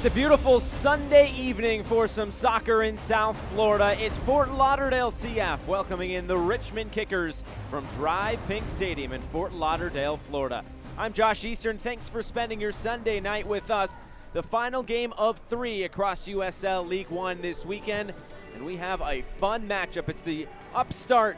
It's a beautiful Sunday evening for some soccer in South Florida. It's Fort Lauderdale CF welcoming in the Richmond Kickers from Dry Pink Stadium in Fort Lauderdale, Florida. I'm Josh Eastern. Thanks for spending your Sunday night with us. The final game of 3 across USL League One this weekend, and we have a fun matchup. It's the upstart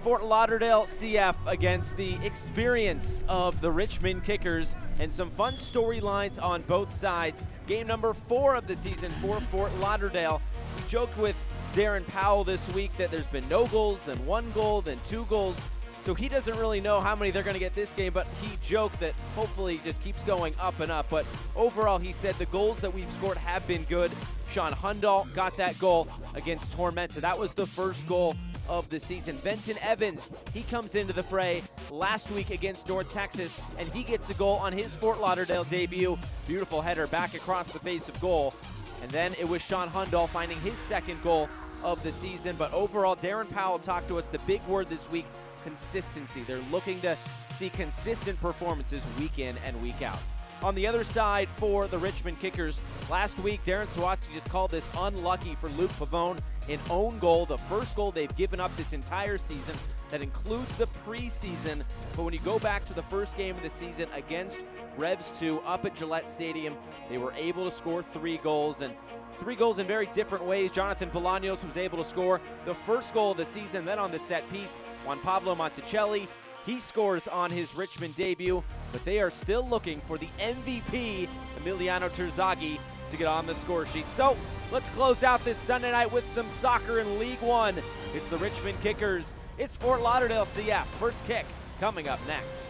Fort Lauderdale CF against the experience of the Richmond Kickers, and some fun storylines on both sides. Game number 4 of the season for Fort Lauderdale. We joked with Darren Powell this week that there's been no goals, then 1 goal, then 2 goals. So he doesn't really know how many they're going to get this game, but he joked that hopefully it just keeps going up and up. But overall, he said the goals that we've scored have been good. Sean Hundal got that goal against Tormenta. That was the first goal of the season. Benton Evans, he comes into the fray last week against North Texas, and he gets a goal on his Fort Lauderdale debut. Beautiful header back across the face of goal. And then it was Sean Hundal finding his second goal of the season. But overall, Darren Powell talked to us. The big word this week, consistency. They're looking to see consistent performances week in and week out. On the other side for the Richmond Kickers, last week Darren Sawatsky just called this unlucky for Luke Pavone, an own goal, the first goal they've given up this entire season. That includes the preseason, but when you go back to the first game of the season against Revs 2 up at Gillette Stadium, they were able to score 3 goals, and 3 goals in very different ways. Jonathan Bolaños was able to score the first goal of the season. Then on the set piece, Juan Pablo Monticelli, he scores on his Richmond debut, but they are still looking for the MVP, Emiliano Terzaghi, to get on the score sheet. So let's close out this Sunday night with some soccer in League One. It's the Richmond Kickers. It's Fort Lauderdale CF. First kick coming up next.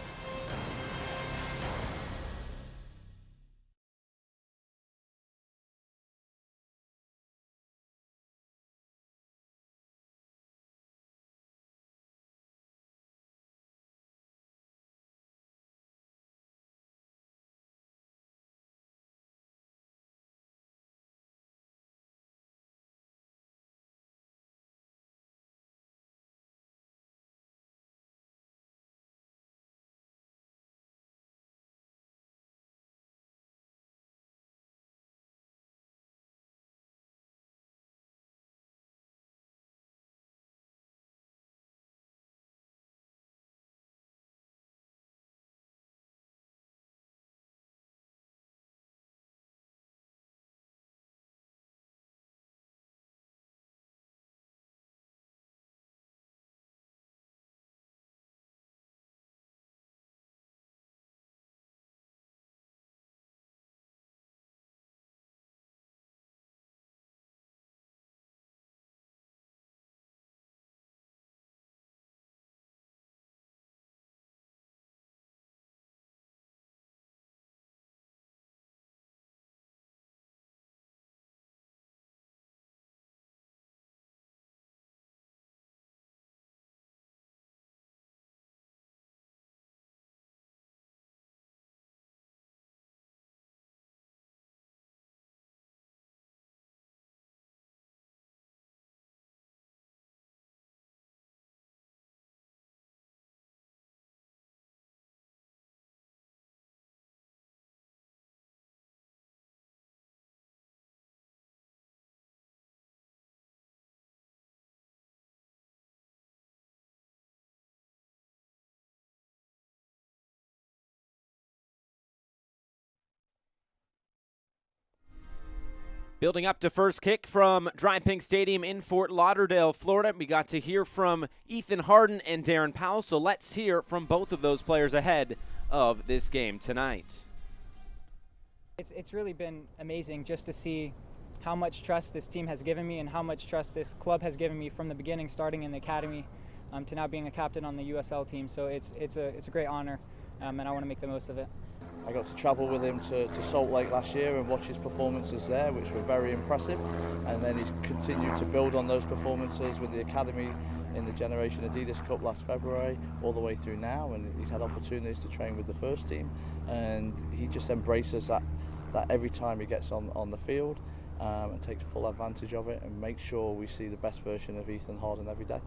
Building up to first kick from Dry Pink Stadium in Fort Lauderdale, Florida. We got to hear from Ethan Harden and Darren Powell, so let's hear from both of those players ahead of this game tonight. It's really been amazing just to see how much trust this team has given me and how much trust this club has given me from the beginning, starting in the academy to now being a captain on the USL team. So it's a great honor, and I want to make the most of it. I got to travel with him to Salt Lake last year and watch his performances there, which were very impressive. And then he's continued to build on those performances with the academy in the Generation Adidas Cup last February, all the way through now. And he's had opportunities to train with the first team. And he just embraces that every time he gets on the field and takes full advantage of it and makes sure we see the best version of Ethan Harden every day.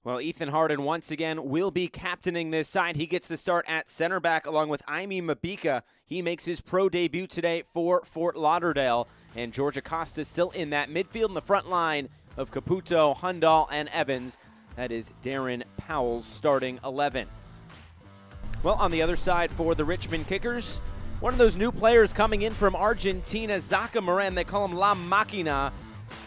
Well, Ethan Harden once again will be captaining this side. He gets the start at center back along with Imi Mabika. He makes his pro debut today for Fort Lauderdale. And George Acosta still in that midfield in the front line of Caputo, Hundal, and Evans. That is Darren Powell's starting 11. Well, on the other side for the Richmond Kickers, one of those new players coming in from Argentina, Zaka Moran. They call him La Máquina.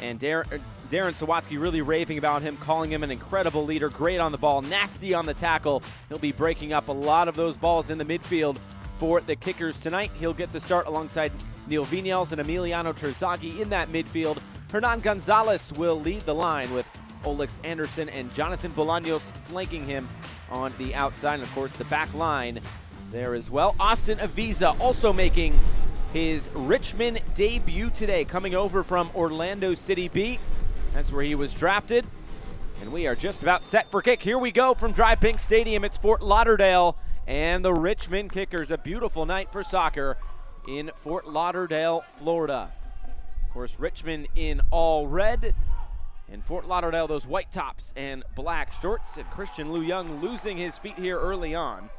And Darren Sawatsky really raving about him, calling him an incredible leader, great on the ball, nasty on the tackle. He'll be breaking up a lot of those balls in the midfield for the Kickers tonight. He'll get the start alongside Neil Vinyals and Emiliano Terzaghi in that midfield. Hernan Gonzalez will lead the line with Olex Anderson and Jonathan Bolaños flanking him on the outside. And, of course, the back line there as well. Austin Avisa also making his Richmond debut today, coming over from Orlando City B. That's where he was drafted. And we are just about set for kick. Here we go from Dry Pink Stadium. It's Fort Lauderdale and the Richmond Kickers. A beautiful night for soccer in Fort Lauderdale, Florida. Of course, Richmond in all red, and Fort Lauderdale those white tops and black shorts. And Christian Liu Young losing his feet here early on.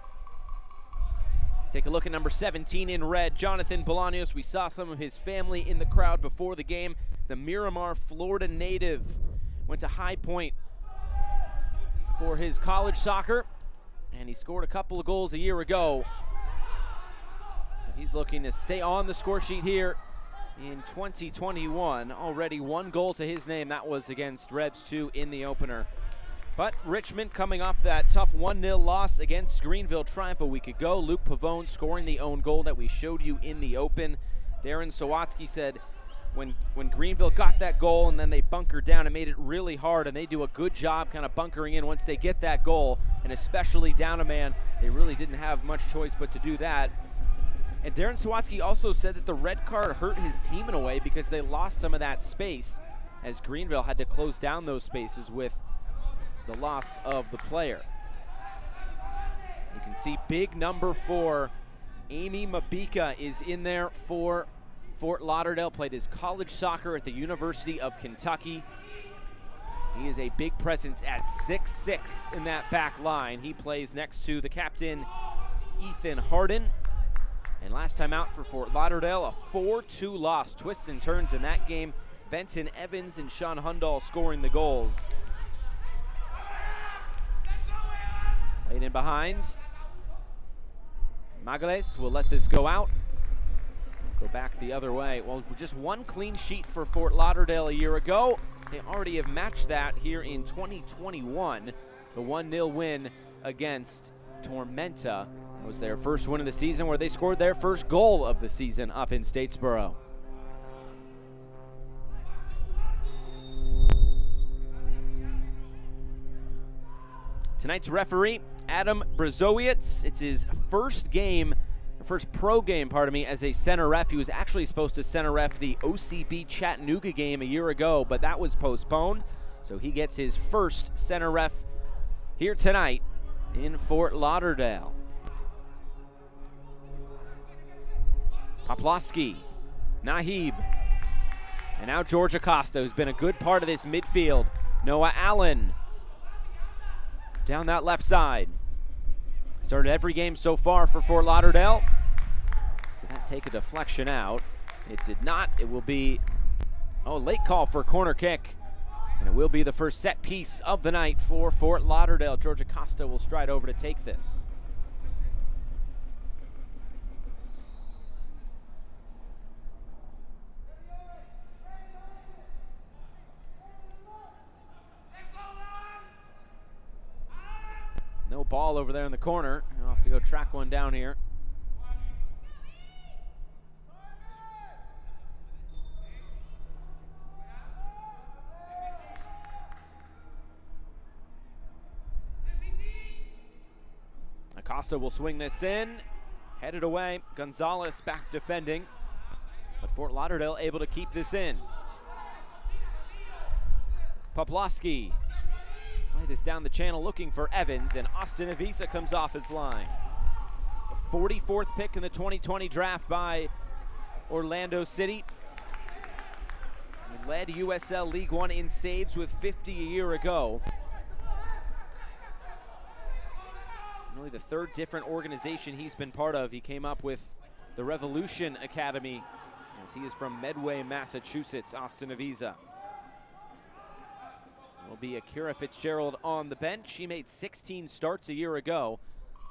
Take a look at number 17 in red, Jonathan Bolaños. We saw some of his family in the crowd before the game. The Miramar, Florida native, went to High Point for his college soccer, and he scored a couple of goals a year ago. So he's looking to stay on the score sheet here in 2021. Already one goal to his name. That was against Rebs 2 in the opener. But Richmond coming off that tough 1-0 loss against Greenville triumph a week ago. Luke Pavone scoring the own goal that we showed you in the open. Darren Sawatsky said when Greenville got that goal and then they bunkered down, it made it really hard, and they do a good job kind of bunkering in once they get that goal, and especially down a man, they really didn't have much choice but to do that. And Darren Sawatsky also said that the red card hurt his team in a way because they lost some of that space as Greenville had to close down those spaces with the loss of the player. You can see big number 4, Imi Mabika, is in there for Fort Lauderdale. Played his college soccer at the University of Kentucky. He is a big presence at 6'6" in that back line. He plays next to the captain, Ethan Harden. And last time out for Fort Lauderdale, a 4-2 loss. Twists and turns in that game. Fenton Evans and Sean Hundal scoring the goals. Played in behind. Magales will let this go out. Go back the other way. Well, just one clean sheet for Fort Lauderdale a year ago. They already have matched that here in 2021. The 1-0 win against Tormenta. That was their first win of the season, where they scored their first goal of the season up in Statesboro. Tonight's referee, Adam Brazowiec. It's his first pro game, as a center ref. He was actually supposed to center ref the OCB Chattanooga game a year ago, but that was postponed. So he gets his first center ref here tonight in Fort Lauderdale. Poplawski, Nahib, and now George Acosta, who's been a good part of this midfield. Noah Allen down that left side. Started every game so far for Fort Lauderdale. Did that take a deflection out? It did not. It will be, late call for a corner kick. And it will be the first set piece of the night for Fort Lauderdale. George Acosta will stride over to take this. No ball over there in the corner. I'll have to go track one down here. Acosta will swing this in. Headed away. Gonzalez back defending. But Fort Lauderdale able to keep this in. Poplawski. Play this down the channel looking for Evans, and Austin Avisa comes off his line. The 44th pick in the 2020 draft by Orlando City. He led USL League One in saves with 50 a year ago. Only the third different organization he's been part of. He came up with the Revolution Academy, as he is from Medway, Massachusetts, Austin Avisa. Will be Akira Fitzgerald on the bench. He made 16 starts a year ago,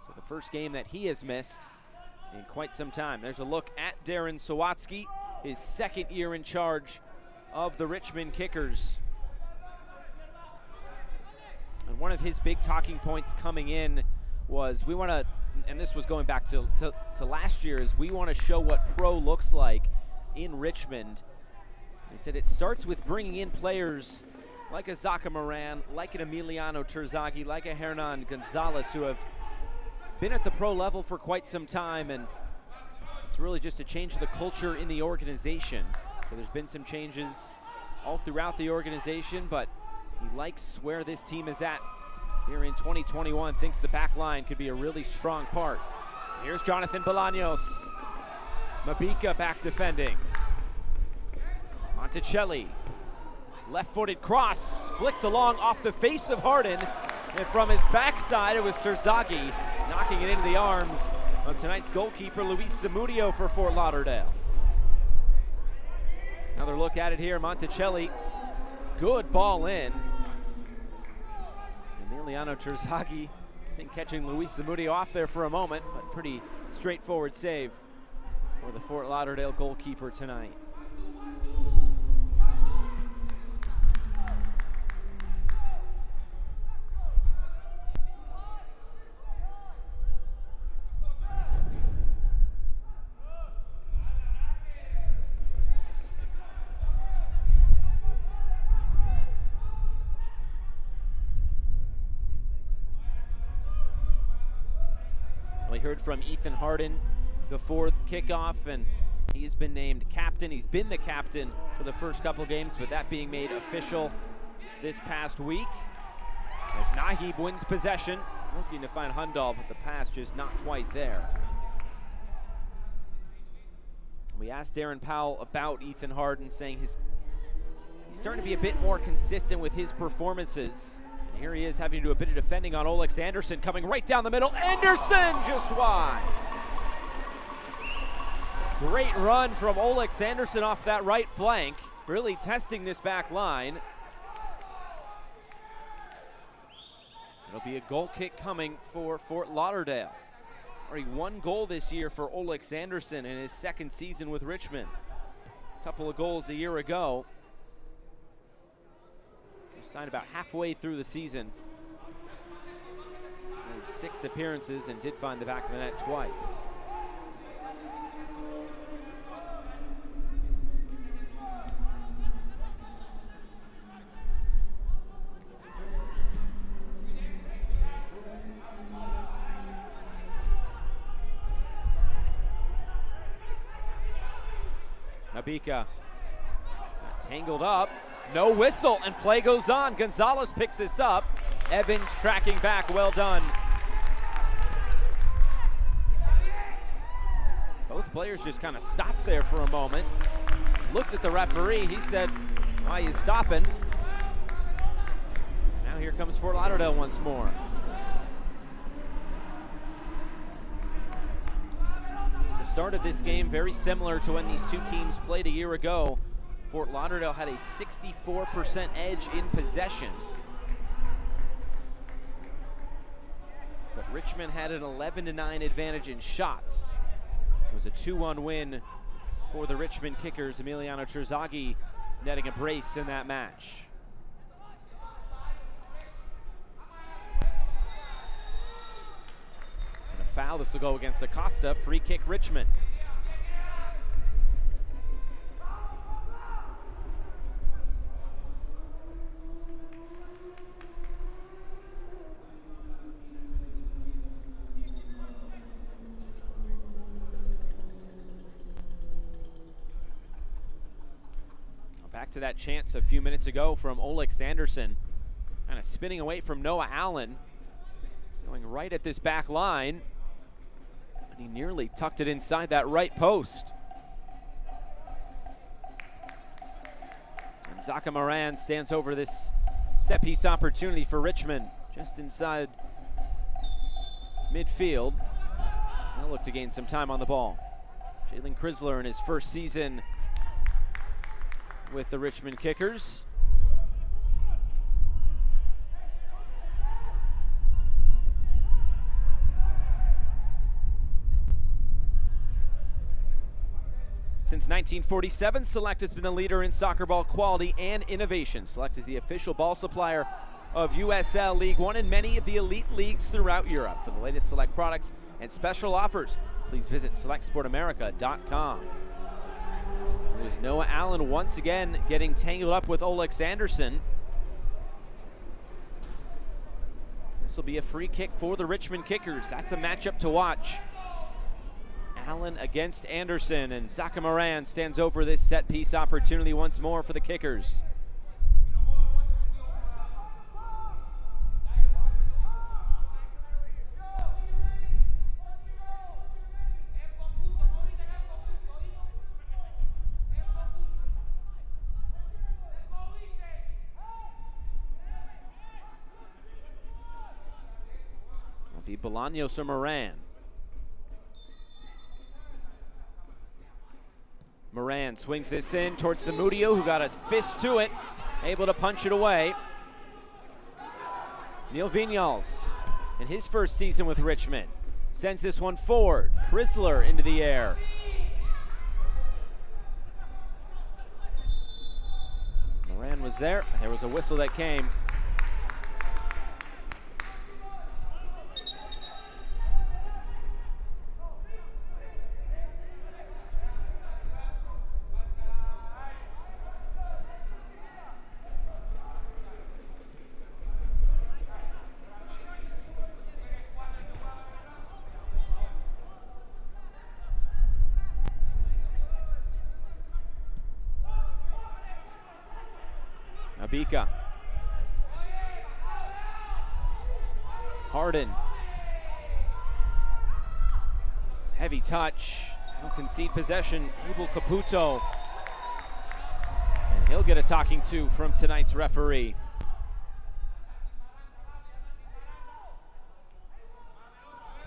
so the first game that he has missed in quite some time. There's a look at Darren Sawatsky, his second year in charge of the Richmond Kickers. And one of his big talking points coming in was, we want to, and this was going back to last year, is we want to show what pro looks like in Richmond. He said it starts with bringing in players like a Zaka Moran, like an Emiliano Terzaghi, like a Hernan Gonzalez, who have been at the pro level for quite some time, and it's really just a change of the culture in the organization. So there's been some changes all throughout the organization, but he likes where this team is at here in 2021, thinks the back line could be a really strong part. Here's Jonathan Bolaños. Mabika back defending. Monticelli. Left-footed cross, flicked along off the face of Harden, and from his backside it was Terzaghi knocking it into the arms of tonight's goalkeeper Luis Zamudio for Fort Lauderdale. Another look at it here, Monticelli, good ball in. Emiliano Terzaghi, I think, catching Luis Zamudio off there for a moment, but pretty straightforward save for the Fort Lauderdale goalkeeper tonight. We heard from Ethan Harden before kickoff, and he's been named captain. He's been the captain for the first couple games, but that being made official this past week. As Nahib wins possession, looking to find Hundal, but the pass just not quite there. We asked Darren Powell about Ethan Harden, saying he's starting to be a bit more consistent with his performances. Here he is having to do a bit of defending on Olex Anderson, coming right down the middle. Anderson just wide. Great run from Olex Anderson off that right flank, really testing this back line. It'll be a goal kick coming for Fort Lauderdale. Already one goal this year for Olex Anderson in his second season with Richmond. A couple of goals a year ago. Signed about halfway through the season. Made 6 appearances and did find the back of the net twice. Mabika tangled up. No whistle, and play goes on. Gonzalez picks this up. Evans tracking back, well done. Both players just kind of stopped there for a moment. Looked at the referee, he said, why are you stopping? Now here comes Fort Lauderdale once more. The start of this game very similar to when these two teams played a year ago. Fort Lauderdale had a 64% edge in possession, but Richmond had an 11-9 advantage in shots. It was a 2-1 win for the Richmond Kickers. Emiliano Terzaghi netting a brace in that match. And a foul, this will go against Acosta, free kick Richmond. Back to that chance a few minutes ago from Olex Anderson. Kind of spinning away from Noah Allen. Going right at this back line. And he nearly tucked it inside that right post. And Zaka Moran stands over this set piece opportunity for Richmond. Just inside midfield. They'll look to gain some time on the ball. Jalen Chrysler in his first season with the Richmond Kickers. Since 1947, Select has been the leader in soccer ball quality and innovation. Select is the official ball supplier of USL League One and many of the elite leagues throughout Europe. For the latest Select products and special offers, please visit selectsportamerica.com. It was Noah Allen once again getting tangled up with Olex Anderson. This will be a free kick for the Richmond Kickers. That's a matchup to watch. Allen against Anderson, and Zaka Moran stands over this set piece opportunity once more for the Kickers. It'll be Bolaños or Moran. Moran swings this in towards Zamudio, who got a fist to it, able to punch it away. Neil Vinyals, in his first season with Richmond, sends this one forward. Chrysler into the air. Moran was there. There was a whistle that came. Abika. Harden. Heavy touch. He'll concede possession. Abel Caputo. And he'll get a talking to from tonight's referee.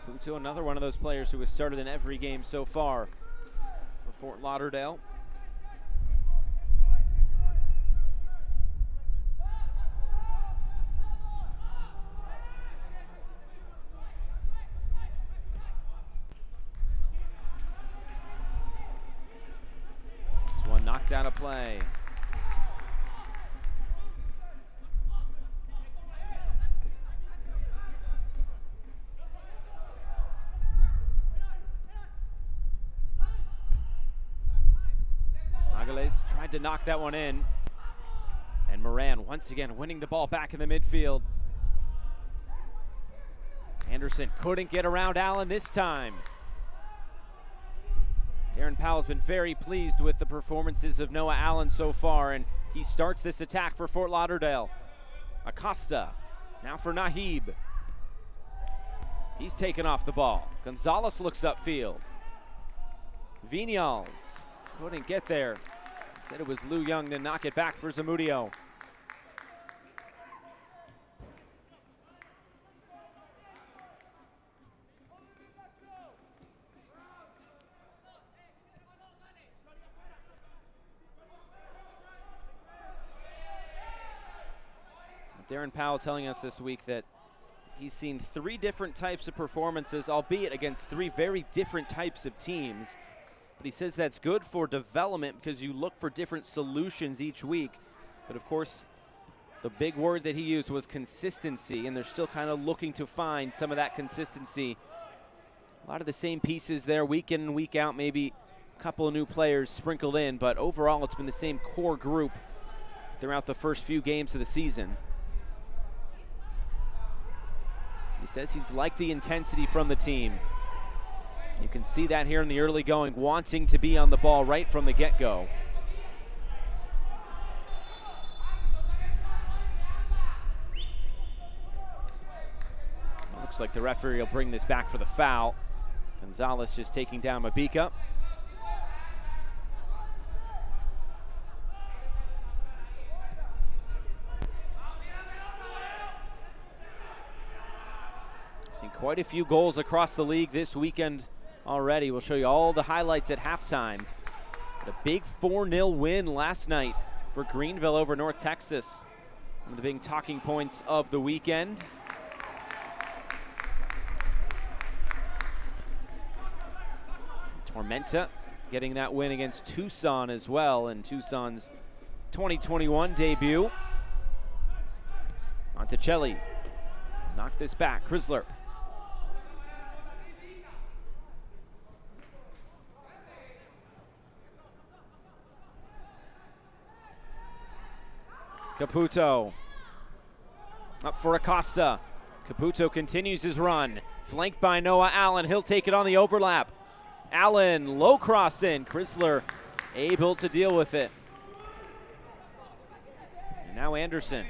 Caputo, another one of those players who has started in every game so far for Fort Lauderdale. One knocked out of play. Magales tried to knock that one in. And Moran once again winning the ball back in the midfield. Anderson couldn't get around Allen this time. Darren Powell's been very pleased with the performances of Noah Allen so far, and he starts this attack for Fort Lauderdale. Acosta, now for Nahib. He's taken off the ball. Gonzalez looks upfield. Vinyals couldn't get there. Said it was Liu Young to knock it back for Zamudio. Darren Powell telling us this week that he's seen 3 different types of performances, albeit against 3 very different types of teams. But he says that's good for development because you look for different solutions each week. But of course, the big word that he used was consistency, and they're still kind of looking to find some of that consistency. A lot of the same pieces there week in and week out, maybe a couple of new players sprinkled in, but overall it's been the same core group throughout the first few games of the season. He says he's liked the intensity from the team. You can see that here in the early going, wanting to be on the ball right from the get-go. Looks like the referee will bring this back for the foul. Gonzalez just taking down Mabika. Seen quite a few goals across the league this weekend already. We'll show you all the highlights at halftime. But a big 4-0 win last night for Greenville over North Texas. One of the big talking points of the weekend. Tormenta getting that win against Tucson as well in Tucson's 2021 debut. Monticelli knocked this back. Chrysler. Caputo up for Acosta. Caputo continues his run, flanked by Noah Allen. He'll take it on the overlap. Allen, low cross in. Chrysler able to deal with it. And now Anderson.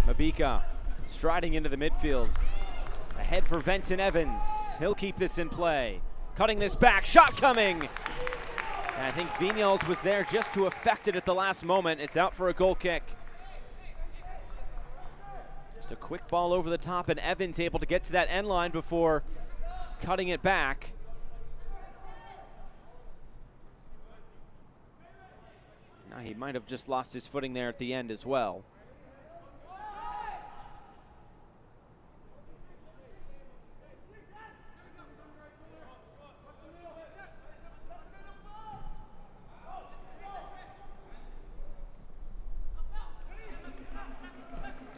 Mabika striding into the midfield. Ahead for Venton Evans. He'll keep this in play. Cutting this back, shot coming. And I think Vinyals was there just to effect it at the last moment. It's out for a goal kick. Just a quick ball over the top, and Evans able to get to that end line before cutting it back. Now he might have just lost his footing there at the end as well.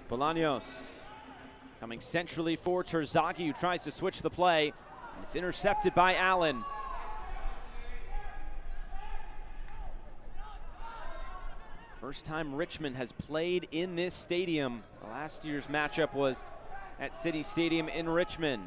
Bolaños coming centrally for Terzaghi, who tries to switch the play. It's intercepted by Allen. First time Richmond has played in this stadium. The last year's matchup was at City Stadium in Richmond.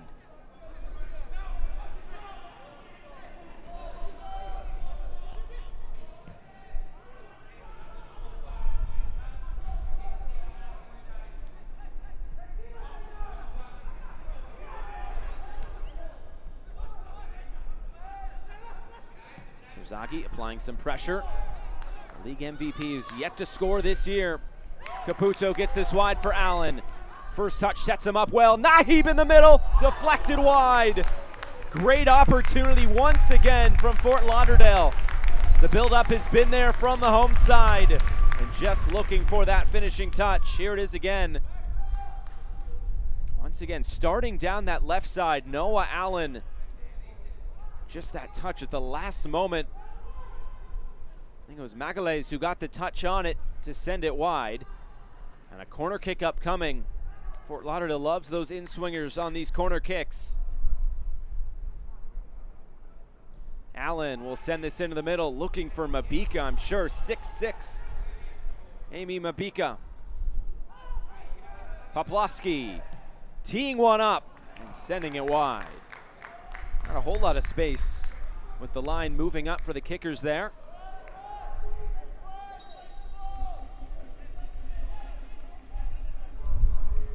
Terzaghi applying some pressure. The league MVP is yet to score this year. Caputo gets this wide for Allen. First touch sets him up well. Nahib in the middle, deflected wide. Great opportunity once again from Fort Lauderdale. The build-up has been there from the home side, and just looking for that finishing touch. Here it is again. Once again, starting down that left side, Noah Allen. Just that touch at the last moment. I think it was Magalhaes who got the touch on it to send it wide. And a corner kick upcoming. Fort Lauderdale loves those in-swingers on these corner kicks. Allen will send this into the middle, looking for Mabika, I'm sure. 6'6", Amy Mabika. Poplawski teeing one up and sending it wide. Not a whole lot of space with the line moving up for the kickers there.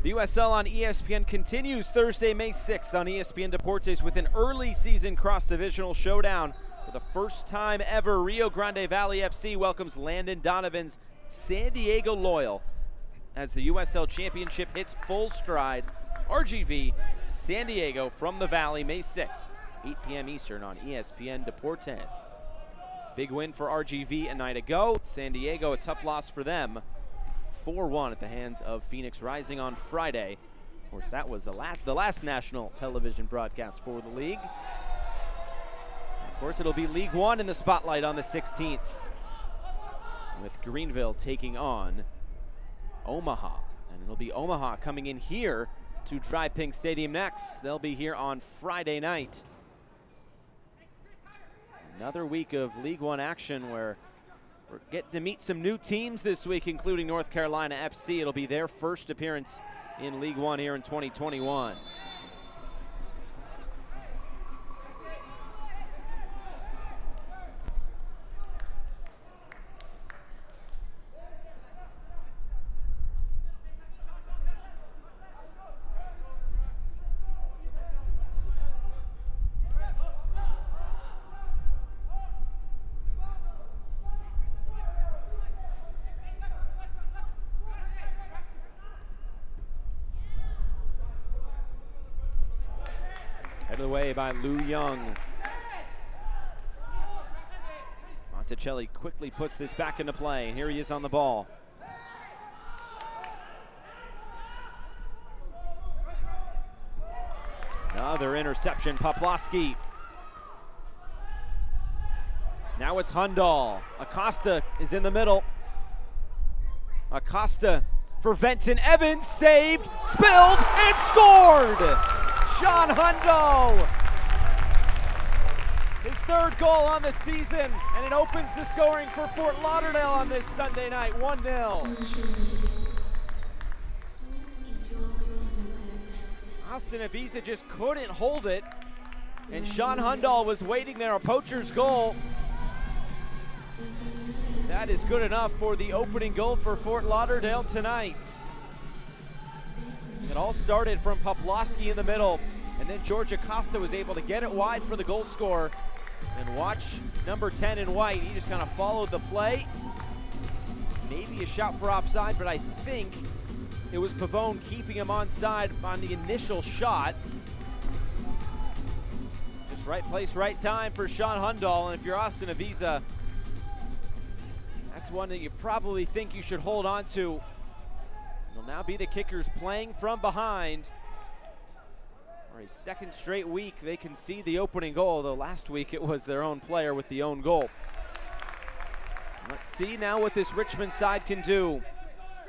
The USL on ESPN continues Thursday, May 6th on ESPN Deportes with an early season cross-divisional showdown. For the first time ever, Rio Grande Valley FC welcomes Landon Donovan's San Diego Loyal as the USL Championship hits full stride. RGV, San Diego from the Valley, May 6th, 8 p.m. Eastern on ESPN Deportes. Big win for RGV a night ago. San Diego, a tough loss for them. 4-1 at the hands of Phoenix Rising on Friday. Of course, that was the last national television broadcast for the league. And of course, it'll be League One in the spotlight on the 16th, with Greenville taking on Omaha. And it'll be Omaha coming in here to Dry Pink Stadium next. They'll be here on Friday night. Another week of League One action where we're getting to meet some new teams this week, including North Carolina FC. It'll be their first appearance in League One here in 2021. Headed away by Lu Young. Monticelli quickly puts this back into play. Here he is on the ball. Another interception, Poplawski. Now it's Hundal. Acosta is in the middle. Acosta for Venton Evans, saved, spilled, and scored! Sean Hundal. His third goal on the season, and it opens the scoring for Fort Lauderdale on this Sunday night, 1-0. Austin Avisa just couldn't hold it, and Sean Hundal was waiting there, a poacher's goal. That is good enough for the opening goal for Fort Lauderdale tonight. It all started from Poplawski in the middle, and then George Acosta was able to get it wide for the goal scorer. And watch number 10 in white, he just kind of followed the play. Maybe a shot for offside, but I think it was Pavone keeping him onside on the initial shot. Just right place, right time for Sean Hundal, and if you're Austin Avisa, that's one that you probably think you should hold on to. It'll now be the Kickers playing from behind. For a second straight week, they concede the opening goal, though last week it was their own player with the own goal. Let's see now what this Richmond side can do.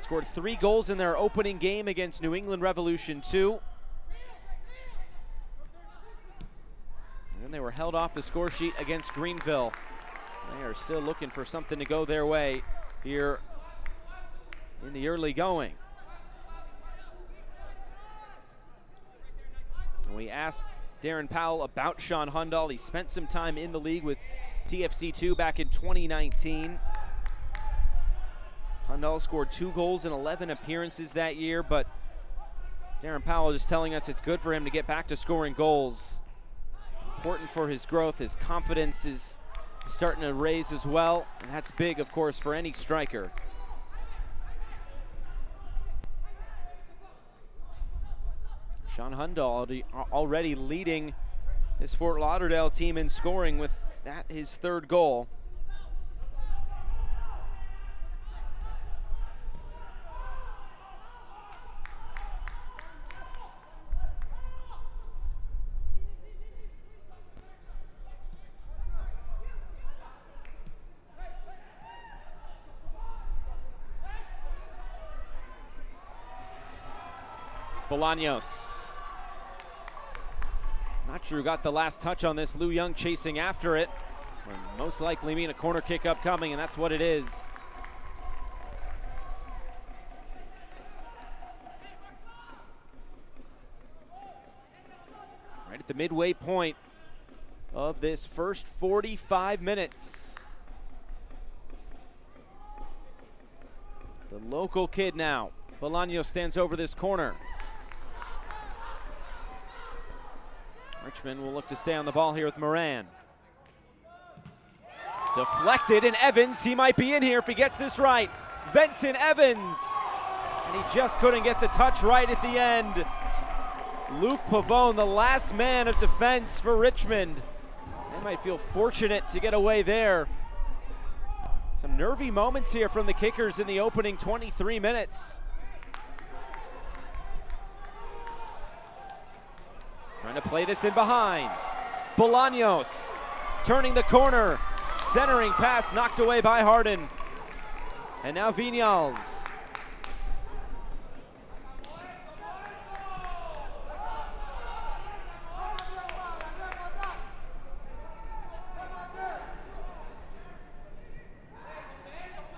Scored 3 goals in their opening game against New England Revolution 2. And then they were held off the score sheet against Greenville. They are still looking for something to go their way here in the early going. We asked Darren Powell about Sean Hundal. He spent some time in the league with TFC2 back in 2019. Hundal scored 2 goals in 11 appearances that year, but Darren Powell just telling us it's good for him to get back to scoring goals. Important for his growth. His confidence is starting to raise as well, and that's big, of course, for any striker. Sean Hundal already leading this Fort Lauderdale team in scoring with that his 3rd goal. Bolaños. Not sure who got the last touch on this. Lu Young chasing after it. Will most likely mean a corner kick upcoming, and that's what it is. Right at the midway point of this first 45 minutes. The local kid now. Bolaños stands over this corner. Richmond will look to stay on the ball here with Moran. Deflected, and Evans, he might be in here if he gets this right. Venton Evans, and he just couldn't get the touch right at the end. Luke Pavone, the last man of defense for Richmond. They might feel fortunate to get away there. Some nervy moments here from the Kickers in the opening 23 minutes. Trying to play this in behind. Bolaños turning the corner. Centering pass knocked away by Harden. And now Viñals.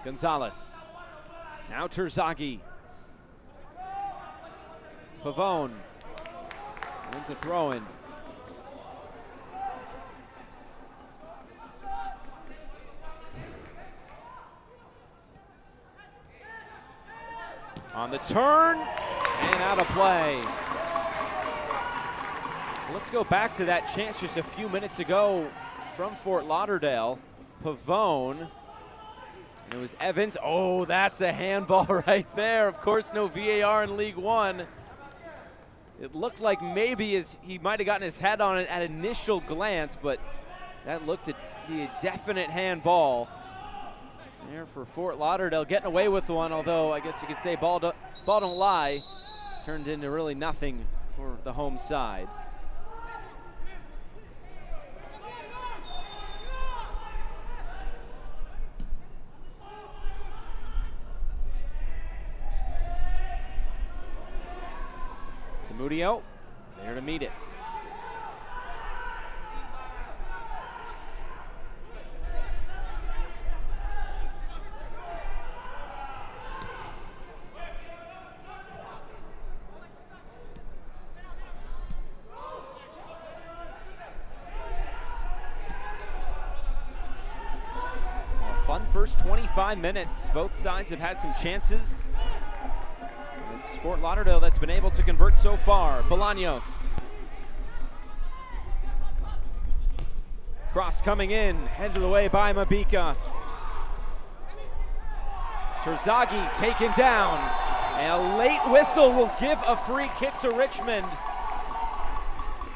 Gonzalez. Now Terzaghi. Pavone. Wins a throw-in. On the turn, and out of play. Let's go back to that chance just a few minutes ago from Fort Lauderdale. Pavone, and it was Evans. Oh, that's a handball right there. Of course, no VAR in League One. It looked like maybe he might have gotten his head on it at initial glance, but that looked to be a definite handball. There for Fort Lauderdale, getting away with one, although I guess you could say ball don't lie. Turned into really nothing for the home side. Samudio there to meet it. Fun first 25 minutes. Both sides have had some chances. It's Fort Lauderdale that's been able to convert so far. Bolaños. Cross coming in, headed away by Mabika. Terzaghi taken down. And a late whistle will give a free kick to Richmond.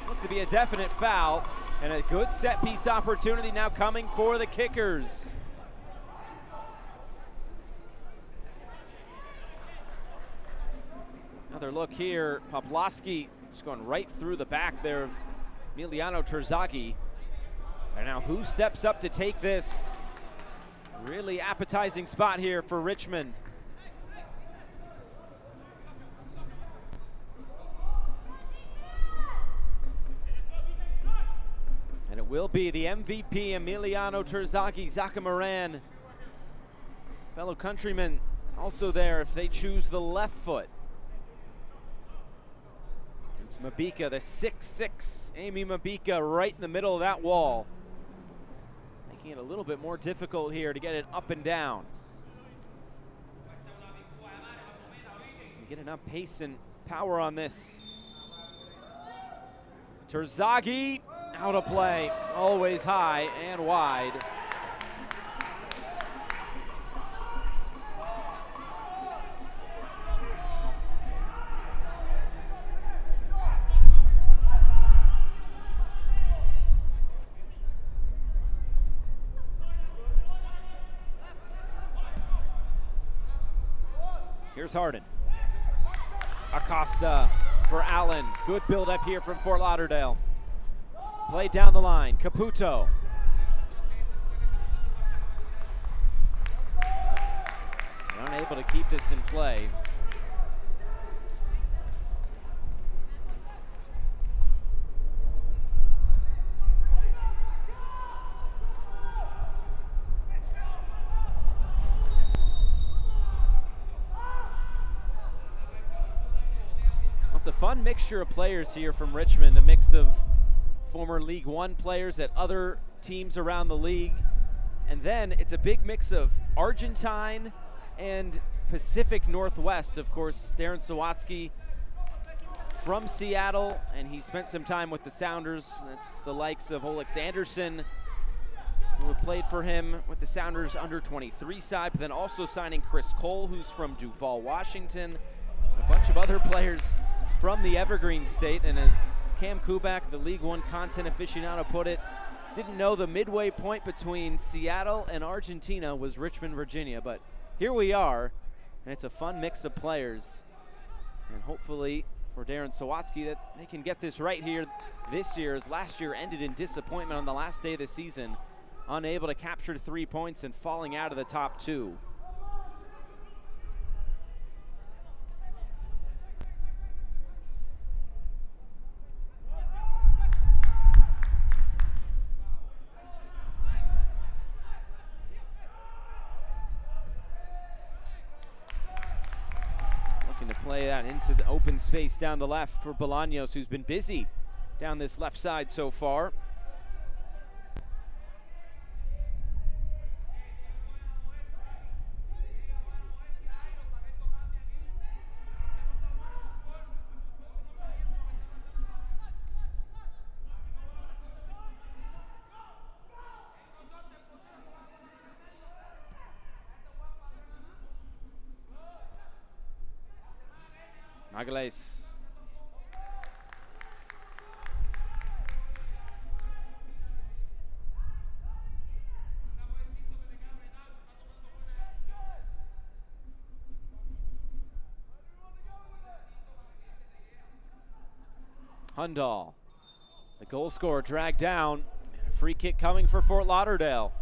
Looked to be a definite foul. And a good set piece opportunity now coming for the Kickers. Another look here, Poplawski just going right through the back there of Emiliano Terzaghi. And now who steps up to take this? Really appetizing spot here for Richmond. And it will be the MVP, Emiliano Terzaghi. Zaka Moran, fellow countryman, also there if they choose the left foot. It's Mabika, the 6'6", Amy Mabika, right in the middle of that wall. Making it a little bit more difficult here to get it up and down. Get enough pace and power on this. Terzaghi, out of play, always high and wide. Here's Harden. Acosta for Allen. Good build up here from Fort Lauderdale. Play down the line. Caputo. Unable to keep this in play. It's a fun mixture of players here from Richmond, a mix of former League One players at other teams around the league. And then it's a big mix of Argentine and Pacific Northwest. Of course, Darren Sawatsky from Seattle, and he spent some time with the Sounders. That's the likes of Olex Anderson, who played for him with the Sounders under 23 side, but then also signing Chris Cole, who's from Duval, Washington, and a bunch of other players from the Evergreen State. And as Cam Kubak, the League One content aficionado, put it, didn't know the midway point between Seattle and Argentina was Richmond, Virginia, but here we are, and it's a fun mix of players. And hopefully for Darren Sawatsky that they can get this right here this year, as last year ended in disappointment on the last day of the season, unable to capture 3 points and falling out of the top two. To play that into the open space down the left for Bolaños, who's been busy down this left side so far. Magalhaes Hundal, the goal scorer, dragged down. Free kick coming for Fort Lauderdale.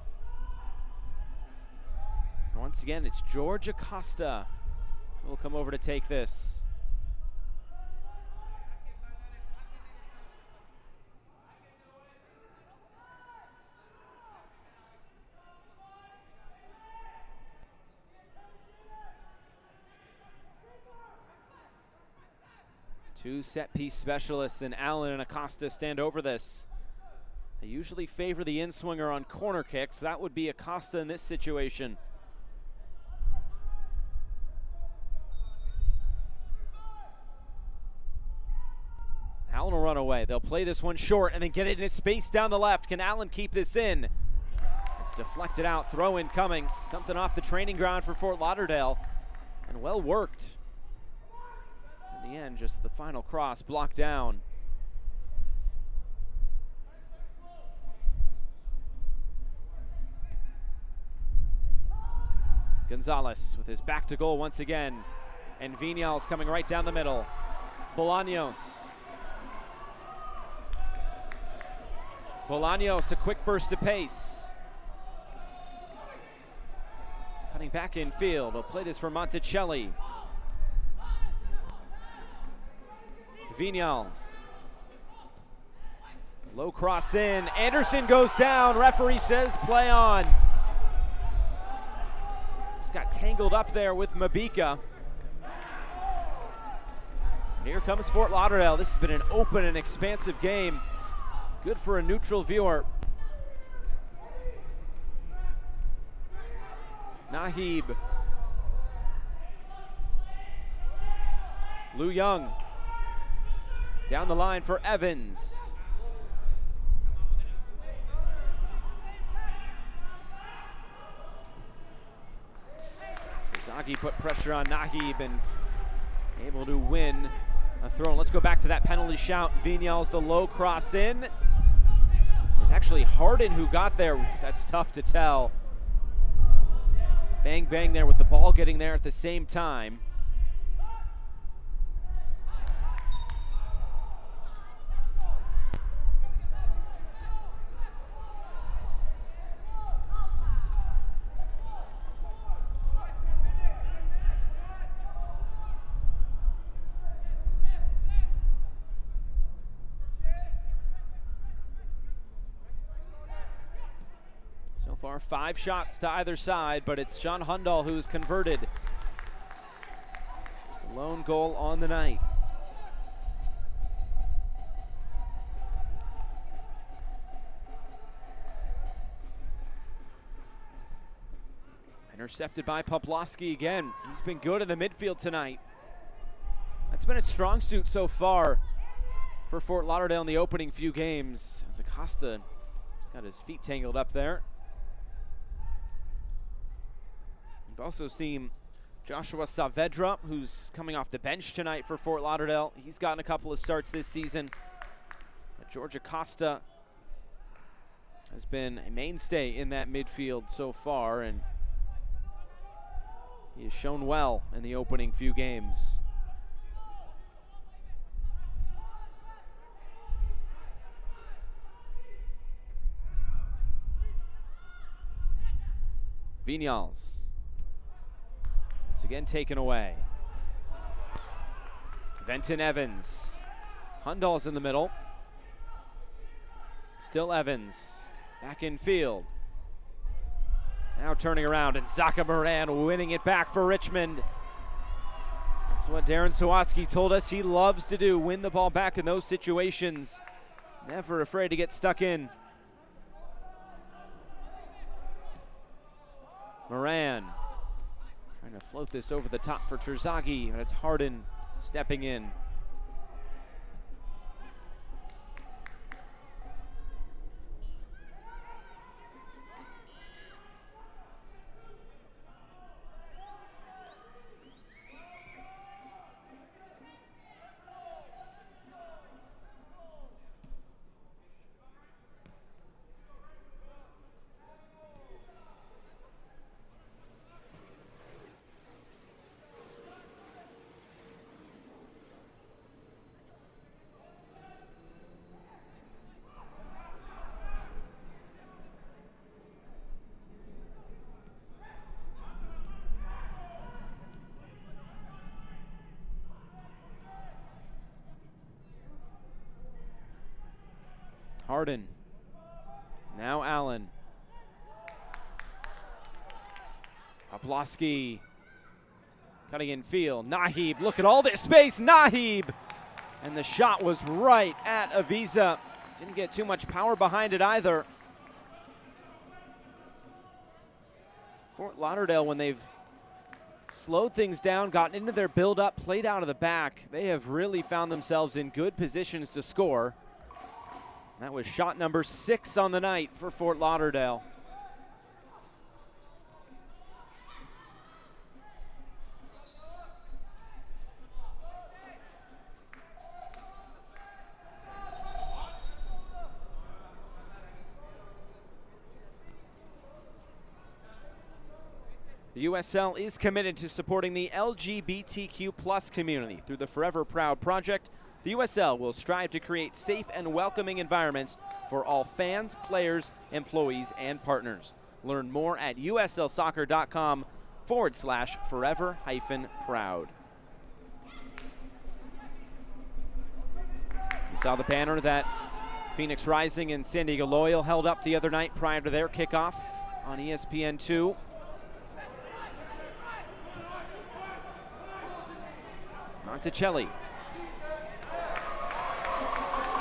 Once again, it's George Acosta who will come over to take this. Two set-piece specialists, and Allen and Acosta stand over this. They usually favor the in-swinger on corner kicks. That would be Acosta in this situation. Allen will run away. They'll play this one short and then get it in space down the left. Can Allen keep this in? It's deflected out. Throw in coming. Something off the training ground for Fort Lauderdale. And well worked. In the end, just the final cross blocked down. Gonzalez with his back to goal once again. And Viñals coming right down the middle. Bolaños. Bolaños, a quick burst of pace. Cutting back in field. He'll play this for Monticelli. Viñals. Low cross in. Anderson goes down. Referee says play on. Just got tangled up there with Mabika. And here comes Fort Lauderdale. This has been an open and expansive game. Good for a neutral viewer. Nahib. Lu Young. Down the line for Evans. Zagi put pressure on Nahib and able to win a throw. Let's go back to that penalty shout. Viñals, the low cross in. It was actually Harden who got there. That's tough to tell. Bang, bang there with the ball getting there at the same time. So far, 5 shots to either side, but it's John Hundal who's converted. The lone goal on the night. Intercepted by Poplawski again. He's been good in the midfield tonight. That's been a strong suit so far for Fort Lauderdale in the opening few games. As Acosta got his feet tangled up there. We've also seen Joshua Saavedra, who's coming off the bench tonight for Fort Lauderdale. He's gotten a couple of starts this season. But George Acosta has been a mainstay in that midfield so far, and he has shown well in the opening few games. Viñals. Once again taken away. Venton Evans. Hundal's in the middle. Still Evans. Back in field. Now turning around, and Zaka Moran winning it back for Richmond. That's what Darren Sawatsky told us he loves to do, win the ball back in those situations. Never afraid to get stuck in. Moran trying to float this over the top for Terzaghi, and it's Harden stepping in. Harden. Now Allen. Poplawski cutting in field. Nahib, look at all this space. Nahib! And the shot was right at Avisa. Didn't get too much power behind it either. Fort Lauderdale, when they've slowed things down, gotten into their build-up, played out of the back, they have really found themselves in good positions to score. That was shot number 6 on the night for Fort Lauderdale. The USL is committed to supporting the LGBTQ+ community. Through the Forever Proud project, the USL will strive to create safe and welcoming environments for all fans, players, employees, and partners. Learn more at uslsoccer.com/forever-proud. You saw the banner that Phoenix Rising and San Diego Loyal held up the other night prior to their kickoff on ESPN2. Monticelli.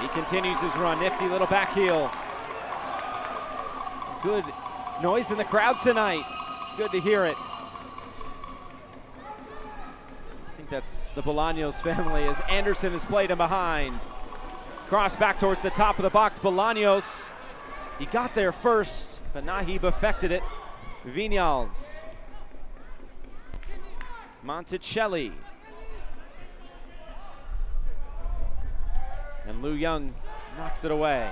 He continues his run. Nifty little back heel. Good noise in the crowd tonight. It's good to hear it. I think that's the Bolaños family as Anderson has played him behind. Cross back towards the top of the box. Bolaños, he got there first, but Nahib affected it. Viñals. Monticelli. And Liu Young knocks it away.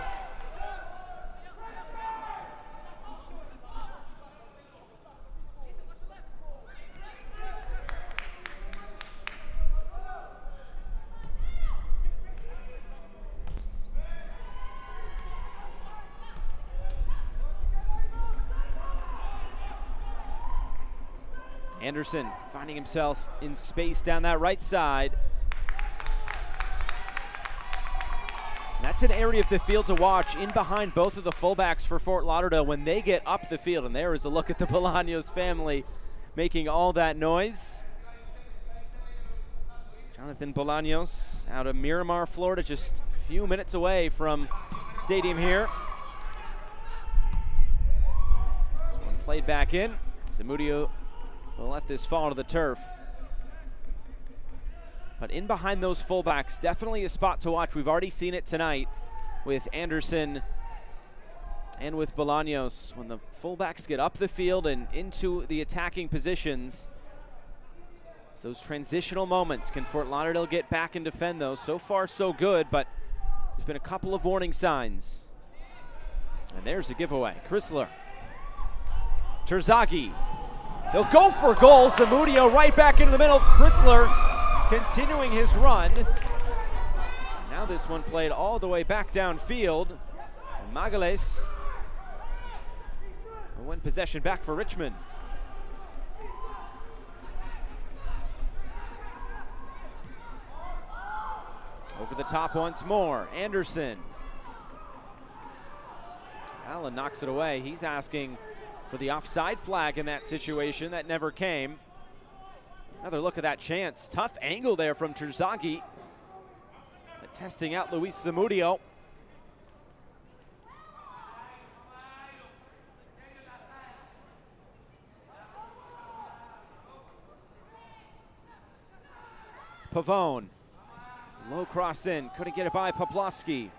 Anderson finding himself in space down that right side. That's an area of the field to watch in behind both of the fullbacks for Fort Lauderdale when they get up the field. And there is a look at the Bolaños family making all that noise. Jonathan Bolaños out of Miramar, Florida, just a few minutes away from stadium here. This one played back in. Zamudio will let this fall to the turf. But in behind those fullbacks, definitely a spot to watch. We've already seen it tonight with Anderson and with Bolaños. When the fullbacks get up the field and into the attacking positions, it's those transitional moments. Can Fort Lauderdale get back and defend those? So far, so good, but there's been a couple of warning signs. And there's a giveaway. Chrysler. Terzaghi. They'll go for goal. Zamudio right back into the middle. Chrysler continuing his run. Now this one played all the way back downfield. And Magales will win possession back for Richmond. Over the top once more. Anderson. Allen knocks it away. He's asking for the offside flag in that situation. That never came. Another look at that chance. Tough angle there from Terzaghi. Testing out Luis Zamudio. Pavone. Low cross in. Couldn't get it by Poplawski.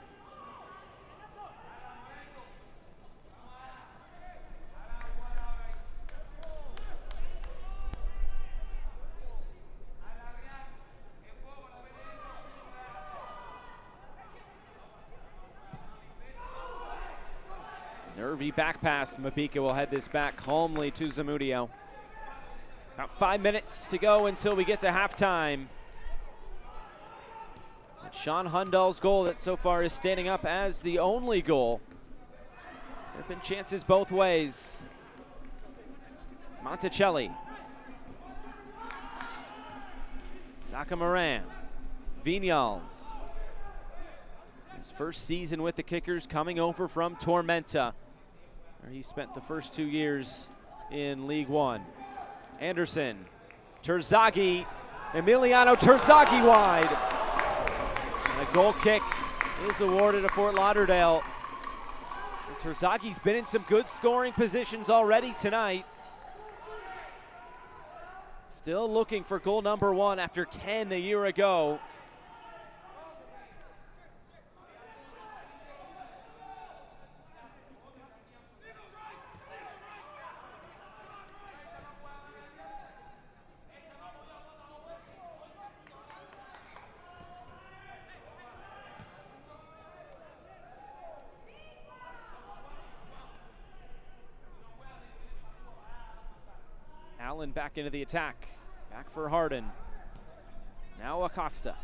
Nervy back pass. Mabika will head this back calmly to Zamudio. About 5 minutes to go until we get to halftime. That's Sean Hundall's goal that so far is standing up as the only goal. There have been chances both ways. Monticelli. Sakamoran. Viñals. His first season with the Kickers, coming over from Tormenta, where he spent the first 2 years in League One. Anderson, Terzaghi, Emiliano Terzaghi wide. And a goal kick is awarded to Fort Lauderdale. Terzaghi's been in some good scoring positions already tonight. Still looking for goal number 1 after 10 a year ago. Allen back into the attack. Back for Harden. Now Acosta.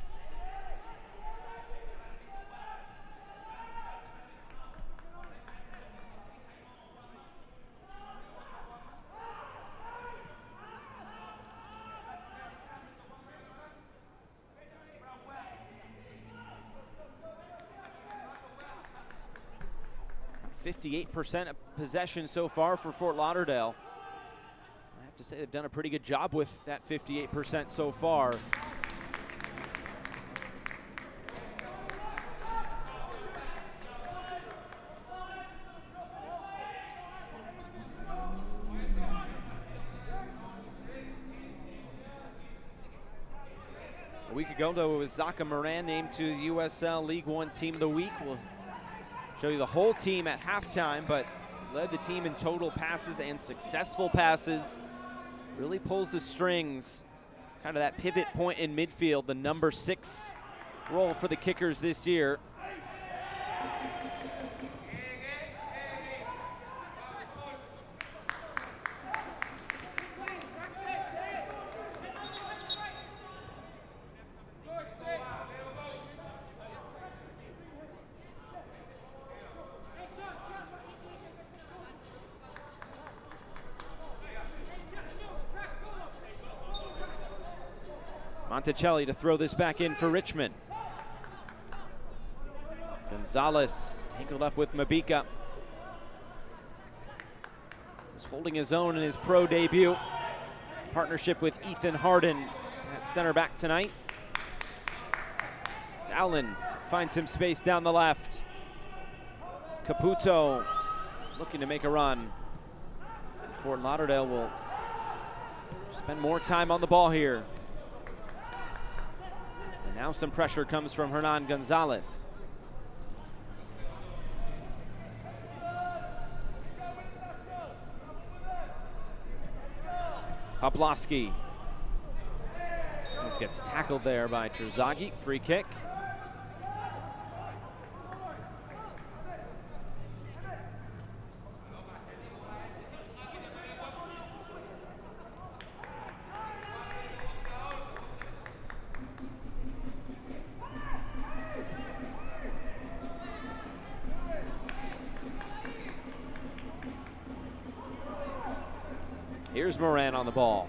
.58% of possession so far for Fort Lauderdale. To say they've done a pretty good job with that 58% so far. A week ago, though, it was Zaka Moran named to the USL League One Team of the Week. We'll show you the whole team at halftime, but led the team in total passes and successful passes. Really pulls the strings, kind of that pivot point in midfield, the number 6 role for the Kickers this year. Monticelli to throw this back in for Richmond. Gonzalez tangled up with Mabika. He's holding his own in his pro debut. Partnership with Ethan Harden at center back tonight. As Allen finds some space down the left. Caputo looking to make a run. Fort Lauderdale will spend more time on the ball here. Now some pressure comes from Hernan Gonzalez. Poplowski. Almost gets tackled there by Terzaghi. Free kick. Here's Moran on the ball.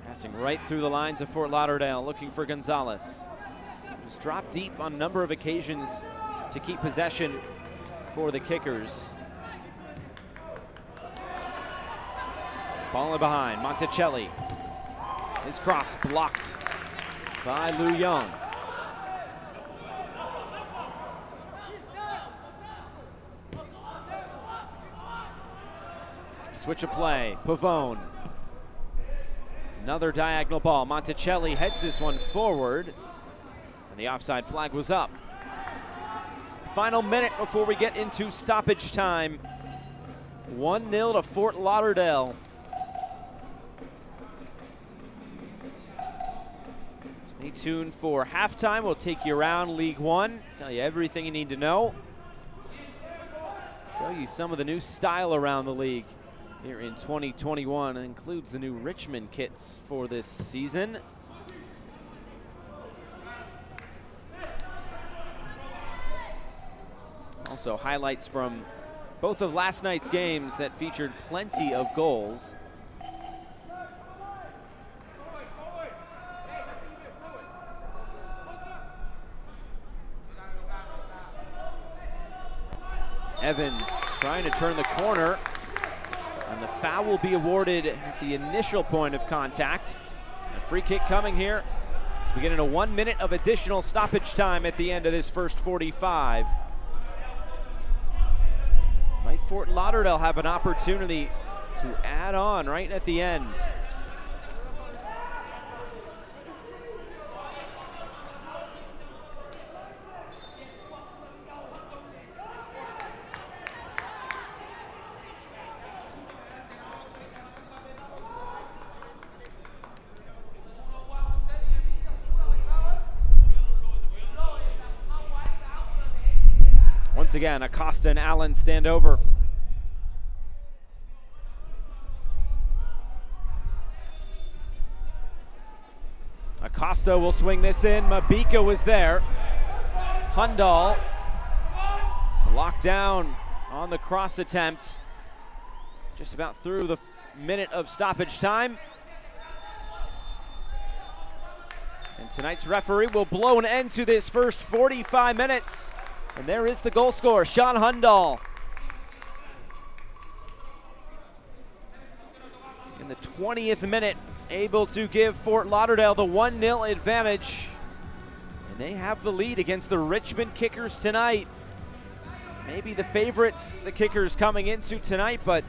Passing right through the lines of Fort Lauderdale, looking for Gonzalez. He's dropped deep on a number of occasions to keep possession for the Kickers. Ball in behind, Monticelli. His cross blocked by Liu Young. Switch of play, Pavone. Another diagonal ball. Monticelli heads this one forward, and the offside flag was up. Final minute before we get into stoppage time. 1-0 to Fort Lauderdale. Stay tuned for halftime. We'll take you around League One, tell you everything you need to know. Show you some of the new style around the league here in 2021. It includes the new Richmond kits for this season. Also highlights from both of last night's games that featured plenty of goals. Evans trying to turn the corner, and the foul will be awarded at the initial point of contact. A free kick coming here. It's beginning a 1 minute of additional stoppage time at the end of this first 45. Might Fort Lauderdale have an opportunity to add on right at the end? Once again, Acosta and Allen stand over. Acosta will swing this in. Mabika was there. Hundal locked down on the cross attempt. Just about through the minute of stoppage time. And tonight's referee will blow an end to this first 45 minutes. And there is the goal scorer, Sean Hundal. In the 20th minute, able to give Fort Lauderdale the 1-0 advantage. And they have the lead against the Richmond Kickers tonight. Maybe the favorites, the Kickers, coming into tonight, but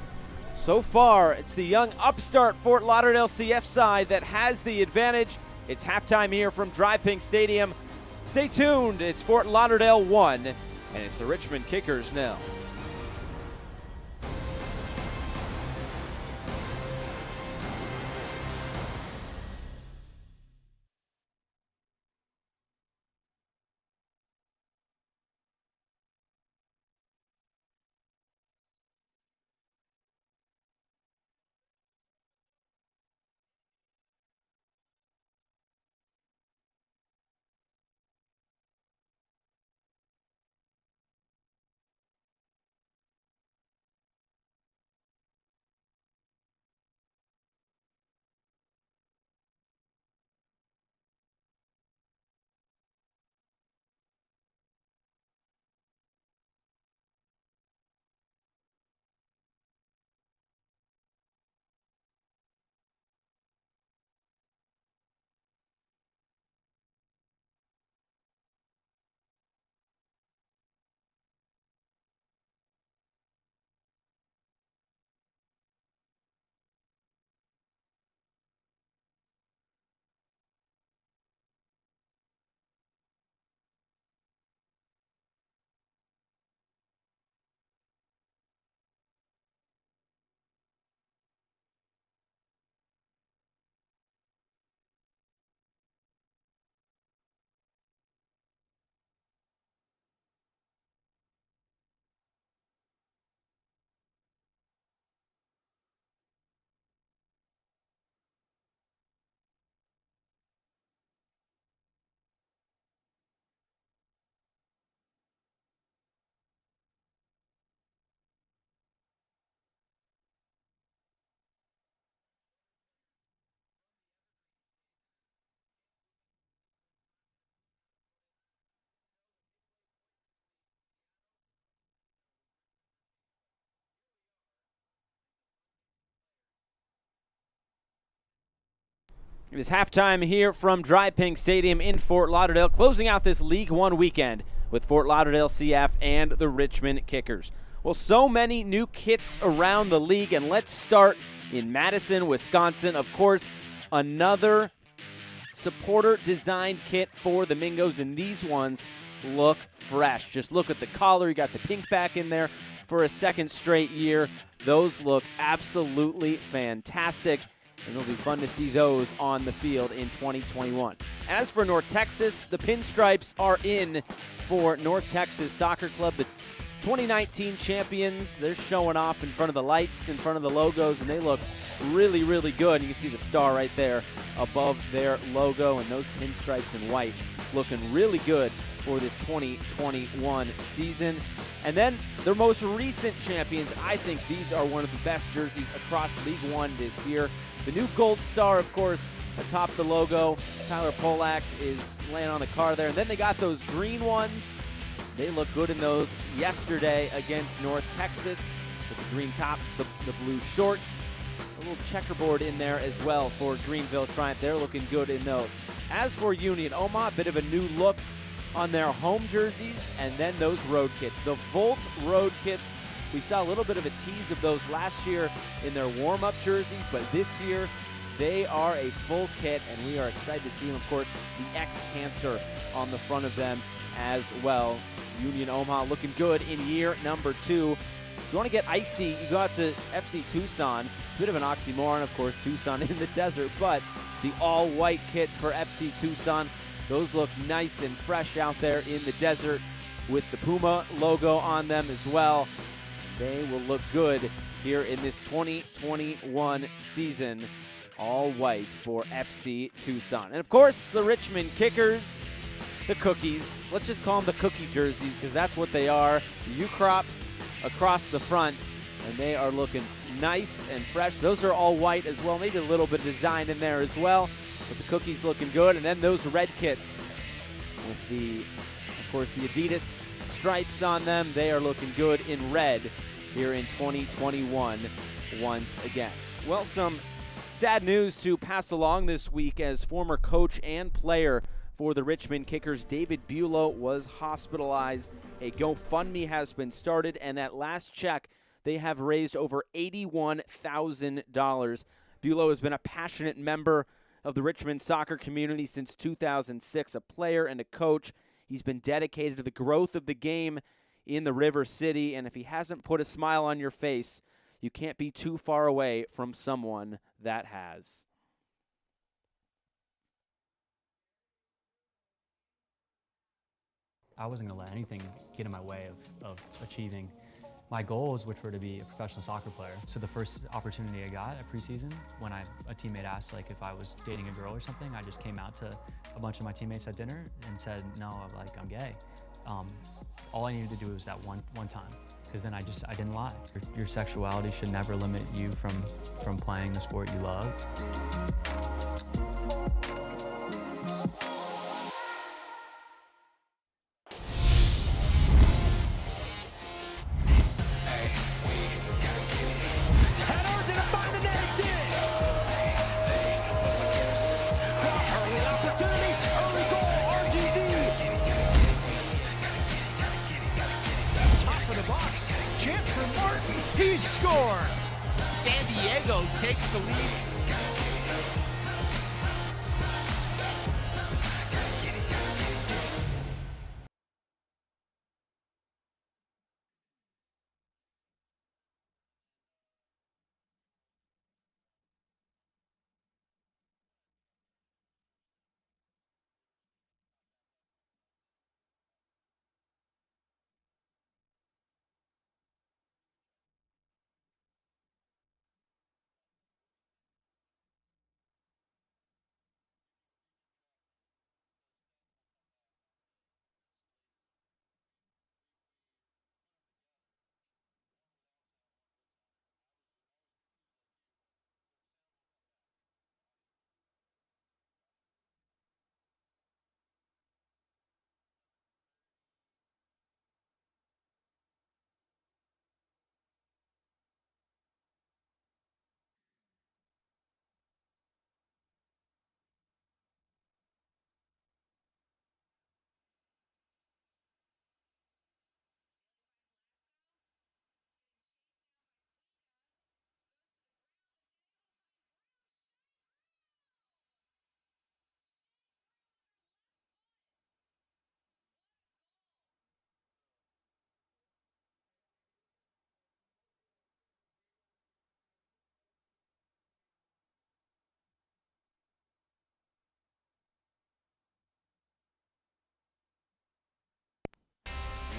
so far it's the young upstart Fort Lauderdale CF side that has the advantage. It's halftime here from Dry Pink Stadium. Stay tuned, it's Fort Lauderdale 1, and it's the Richmond Kickers 0. It is halftime here from Dry Pink Stadium in Fort Lauderdale, closing out this League One weekend with Fort Lauderdale CF and the Richmond Kickers. Well, so many new kits around the league, and let's start in Madison, Wisconsin. Of course, another supporter-designed kit for the Mingos, and these ones look fresh. Just look at the collar. You got the pink back in there for a second straight year. Those look absolutely fantastic. And it'll be fun to see those on the field in 2021. As for North Texas, the pinstripes are in for North Texas Soccer Club. The 2019 champions, they're showing off in front of the lights, in front of the logos, and they look really, really good. You can see the star right there above their logo, and those pinstripes in white looking really good for this 2021 season. And then their most recent champions, I think these are one of the best jerseys across League One this year. The new gold star, of course, atop the logo. Tyler Polak is laying on the car there. And then they got those green ones. They look good in those yesterday against North Texas with the green tops, the blue shorts. A little checkerboard in there as well for Greenville Triumph. They're looking good in those. As for Union Omaha, a bit of a new look on their home jerseys and then those road kits. The Volt road kits, we saw a little bit of a tease of those last year in their warm-up jerseys, but this year they are a full kit, and we are excited to see them. Of course, the X-Cancer on the front of them as well. Union Omaha looking good in year number 2. If you want to get icy, you go out to FC Tucson. It's a bit of an oxymoron, of course, Tucson in the desert, but the all-white kits for FC Tucson, those look nice and fresh out there in the desert with the Puma logo on them as well. They will look good here in this 2021 season. All white for FC Tucson. And of course, the Richmond Kickers, the cookies. Let's just call them the cookie jerseys because that's what they are. U-crops across the front, and they are looking nice and fresh. Those are all white as well. Maybe a little bit of design in there as well, but the cookies looking good. And then those red kits with the, of course, the Adidas stripes on them. They are looking good in red here in 2021 once again. Well, some sad news to pass along this week as former coach and player for the Richmond Kickers, David Bulow, was hospitalized. A GoFundMe has been started, and at last check, they have raised over $81,000. Bulow has been a passionate member of the Richmond soccer community since 2006, a player and a coach. He's been dedicated to the growth of the game in the River City, and if he hasn't put a smile on your face, you can't be too far away from someone that has. I wasn't going to let anything get in my way of achieving my goals, which were to be a professional soccer player. So the first opportunity I got at preseason, when a teammate asked if I was dating a girl or something, I just came out to a bunch of my teammates at dinner and said, no, I'm gay. All I needed to do was that one time, because then I didn't lie. Your sexuality should never limit you from playing the sport you love. He scored! San Diego takes the lead.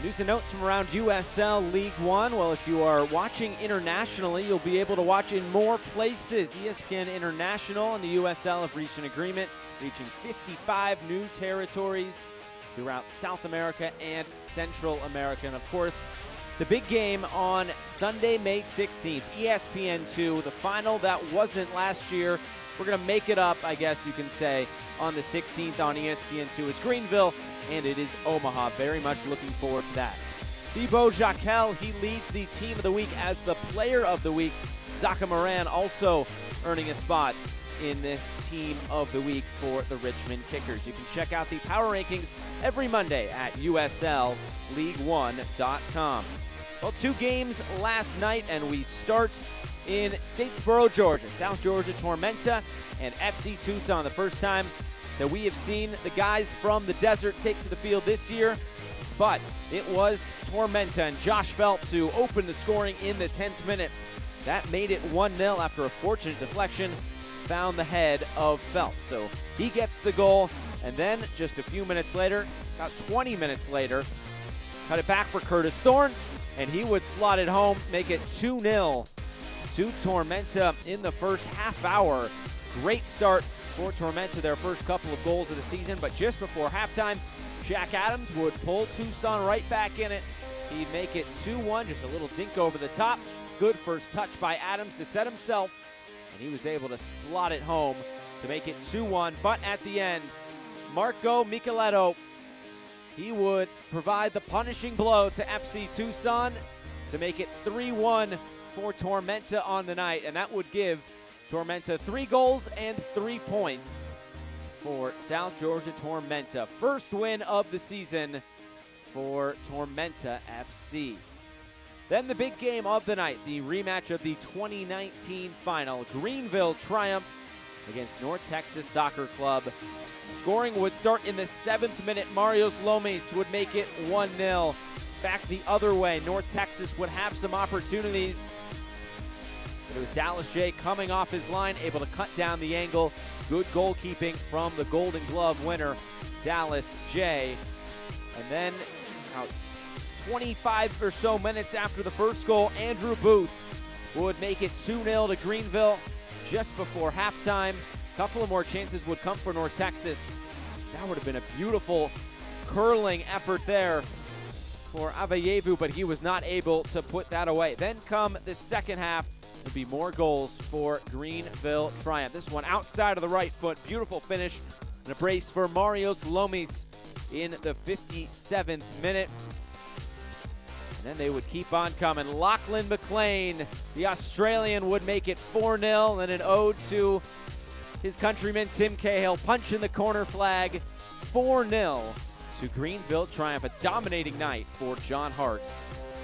News and notes from around USL League One. Well, if you are watching internationally, you'll be able to watch in more places. ESPN International and the USL have reached an agreement, reaching 55 new territories throughout South America and Central America. And of course, the big game on Sunday, May 16th, ESPN2, the final that wasn't last year We're going to make it up, I guess you can say, on the 16th on ESPN2. It's Greenville, and it is Omaha. Very much looking forward to that. Thibaut Jacquel, he leads the Team of the Week as the Player of the Week. Zaka Moran also earning a spot in this Team of the Week for the Richmond Kickers. You can check out the power rankings every Monday at USLLeague1.com. Well, 2 games last night, and we start in Statesboro, Georgia. South Georgia Tormenta and FC Tucson. The first time that we have seen the guys from the desert take to the field this year, but it was Tormenta and Josh Phelps who opened the scoring in the 10th minute. That made it 1-0 after a fortunate deflection found the head of Phelps. So he gets the goal, and then just a few minutes later, about 20 minutes later, cut it back for Curtis Thorne, and he would slot it home, make it 2-0 to Tormenta in the first half hour. Great start for Tormenta, their first couple of goals of the season, but just before halftime, Jack Adams would pull Tucson right back in it. He'd make it 2-1, just a little dink over the top. Good first touch by Adams to set himself, and he was able to slot it home to make it 2-1. But at the end, Marco Micheletto, he would provide the punishing blow to FC Tucson to make it 3-1 for Tormenta on the night, and that would give Tormenta 3 goals and 3 points for South Georgia Tormenta. First win of the season for Tormenta FC. Then the big game of the night, the rematch of the 2019 final. Greenville triumph against North Texas Soccer Club. Scoring would start in the 7th minute. Marios Lomis would make it 1-0. Back the other way, North Texas would have some opportunities. But it was Dallas J coming off his line, able to cut down the angle. Good goalkeeping from the Golden Glove winner, Dallas J. And then about 25 or so minutes after the first goal, Andrew Booth would make it 2-0 to Greenville just before halftime. A couple of more chances would come for North Texas. That would have been a beautiful curling effort there for Avayevu, but he was not able to put that away. Then come the second half, would be more goals for Greenville triumph. This one outside of the right foot. Beautiful finish and a brace for Marios Lomis in the 57th minute. And then they would keep on coming. Lachlan McLean, the Australian, would make it 4-0, and an ode to his countryman Tim Cahill, punching the corner flag. 4-0 to Greenville triumph. A dominating night for John Hartz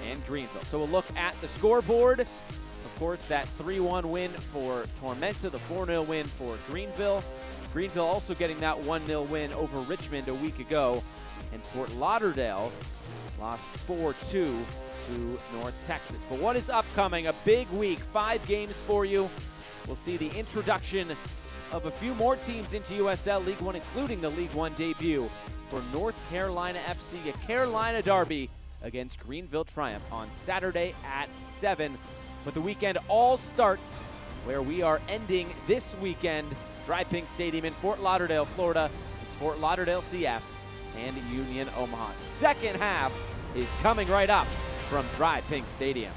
and Greenville. So we'll look at the scoreboard. Of course, that 3-1 win for Tormenta, the 4-0 win for Greenville. Greenville also getting that 1-0 win over Richmond a week ago. And Fort Lauderdale lost 4-2 to North Texas. But what is upcoming? A big week, 5 games for you. We'll see the introduction of a few more teams into USL League One, including the League One debut for North Carolina FC, a Carolina derby against Greenville Triumph on Saturday at 7. But the weekend all starts where we are ending this weekend. Dry Pink Stadium in Fort Lauderdale, Florida. It's Fort Lauderdale CF and Union Omaha. Second half is coming right up from Dry Pink Stadium.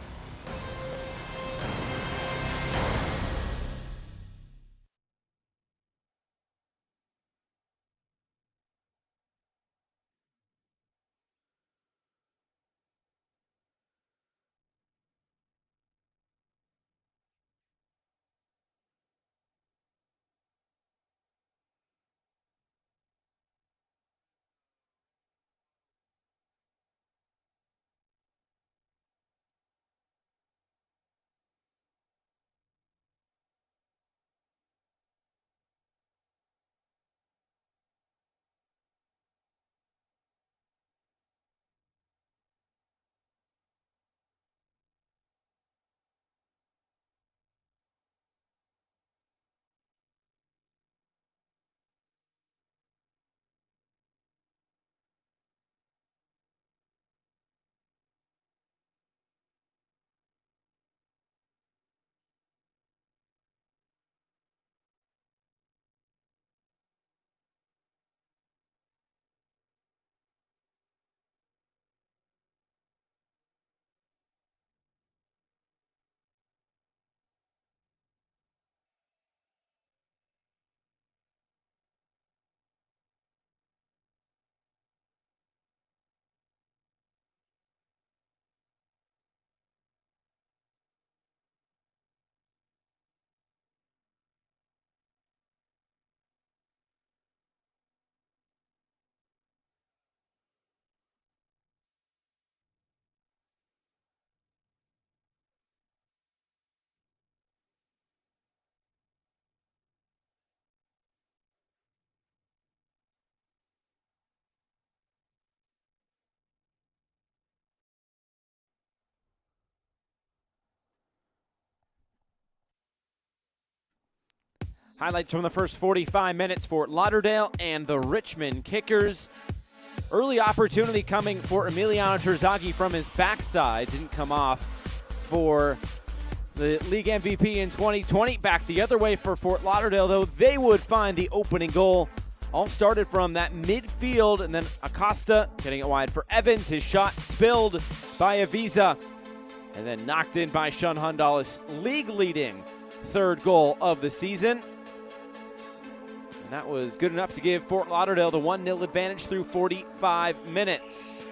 Highlights from the first 45 minutes for Lauderdale and the Richmond Kickers. Early opportunity coming for Emiliano Terzaghi from his backside. Didn't come off for the league MVP in 2020. Back the other way for Fort Lauderdale, though. They would find the opening goal. All started from that midfield, and then Acosta getting it wide for Evans. His shot spilled by Avisa, and then knocked in by Shun Hundal's league-leading third goal of the season. And that was good enough to give Fort Lauderdale the 1-0 advantage through 45 minutes.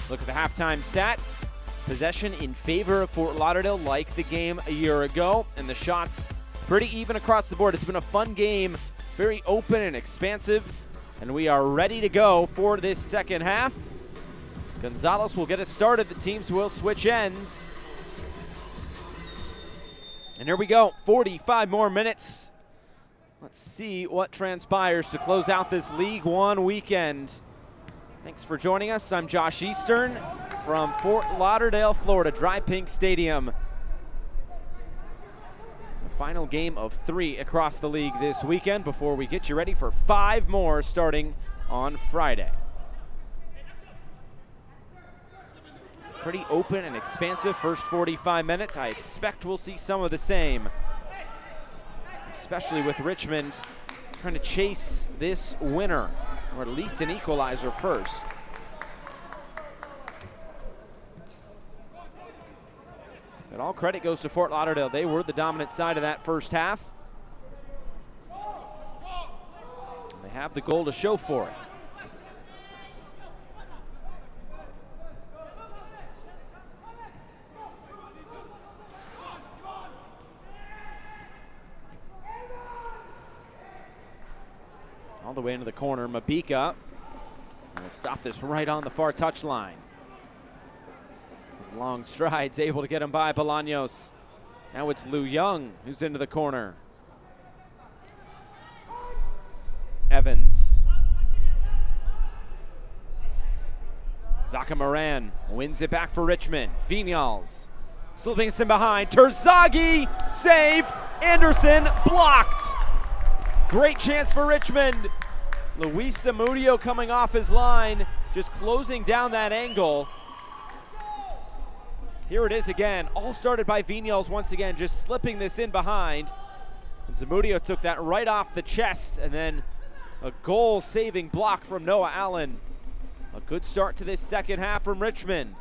Look at the halftime stats. Possession in favor of Fort Lauderdale, like the game a year ago, and the shots pretty even across the board. It's been a fun game, very open and expansive, and we are ready to go for this second half. Gonzalez will get us started. The teams will switch ends. And here we go, 45 more minutes. Let's see what transpires to close out this League One weekend. Thanks for joining us. I'm Josh Eastern from Fort Lauderdale, Florida, Dry Pink Stadium. The final game of 3 across the league this weekend before we get you ready for 5 more starting on Friday. Pretty open and expansive first 45 minutes. I expect we'll see some of the same, especially with Richmond trying to chase this winner, or at least an equalizer first. And all credit goes to Fort Lauderdale. They were the dominant side of that first half. And they have the goal to show for it. All the way into the corner, Mabika will stop this right on the far touchline. His long strides able to get him by Bolaños. Now it's Liu Young who's into the corner. Evans. Zaka Moran wins it back for Richmond. Vinyals slipping us in behind. Terzaghi saved. Anderson blocked. Great chance for Richmond. Luis Zamudio coming off his line, just closing down that angle. Here it is again. All started by Vinyals once again, just slipping this in behind. And Zamudio took that right off the chest, and then a goal-saving block from Noah Allen. A good start to this second half from Richmond.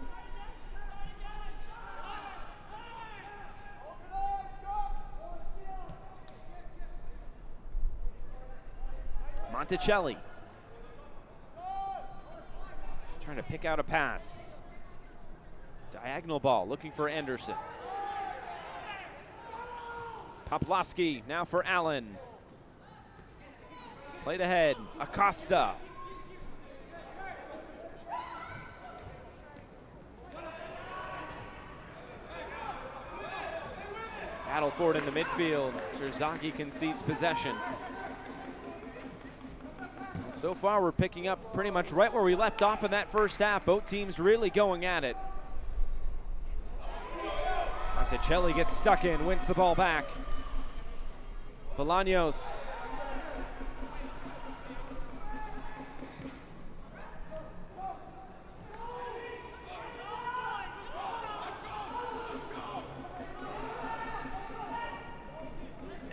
Monticelli trying to pick out a pass. Diagonal ball looking for Anderson. Poplawski now for Allen. Played ahead, Acosta. Battle for it in the midfield. Terzaghi concedes possession. So far, we're picking up pretty much right where we left off in that first half. Both teams really going at it. Monticelli gets stuck in, wins the ball back. Bolaños.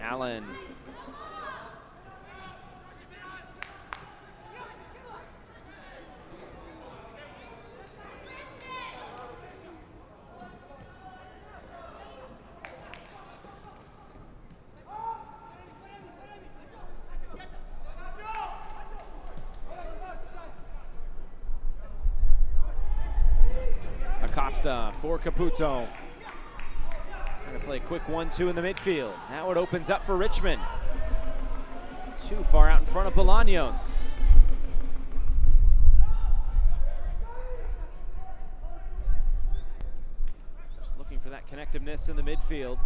Allen. Acosta for Caputo. Going to play a quick 1-2 in the midfield. Now it opens up for Richmond. Too far out in front of Bolaños. Just looking for that connectiveness in the midfield.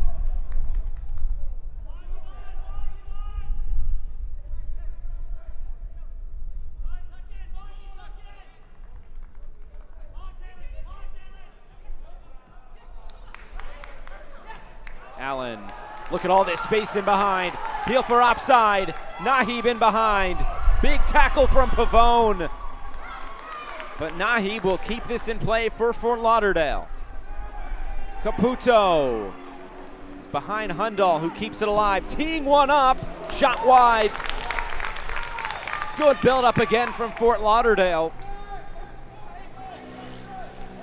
Allen. Look at all this space in behind. Peel for offside. Nahib in behind. Big tackle from Pavone. But Nahib will keep this in play for Fort Lauderdale. Caputo is behind Hundal, who keeps it alive. Teeing one up. Shot wide. Good build up again from Fort Lauderdale.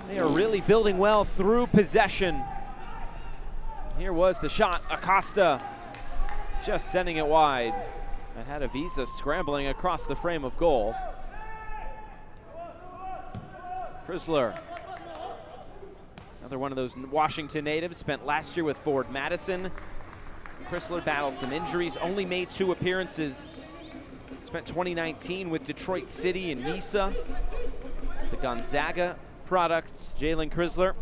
They are really building well through possession. Here was the shot. Acosta just sending it wide. That had Avisa scrambling across the frame of goal. Chrysler, another one of those Washington natives, spent last year with Ford Madison. Chrysler battled some injuries, only made 2 appearances. Spent 2019 with Detroit City and Nisa. The Gonzaga product, Jalen Chrysler.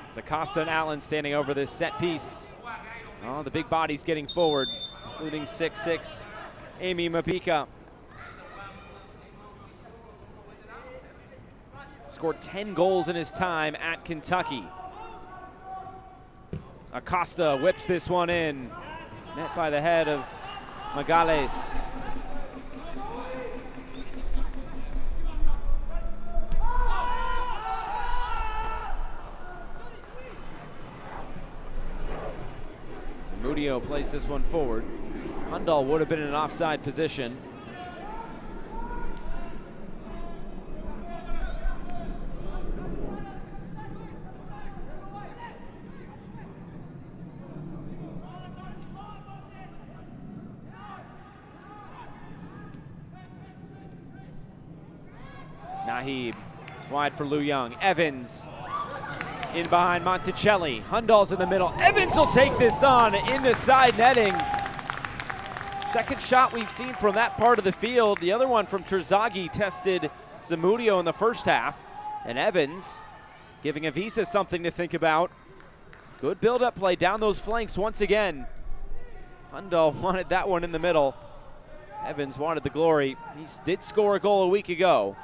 It's Acosta and Allen standing over this set piece. Oh, the big body's getting forward, including 6'6", Amy Mabika. Scored 10 goals in his time at Kentucky. Acosta whips this one in. Met by the head of Magales. Mudio plays this one forward. Hundal would have been in an offside position. Nahib wide for Liu Young. Evans in behind Monticelli. Hundal's in the middle. Evans will take this on in the side netting. Second shot we've seen from that part of the field. The other one from Terzaghi tested Zamudio in the first half. And Evans giving Avisa something to think about. Good build-up play down those flanks once again. Hundal wanted that one in the middle. Evans wanted the glory. He did score a goal a week ago.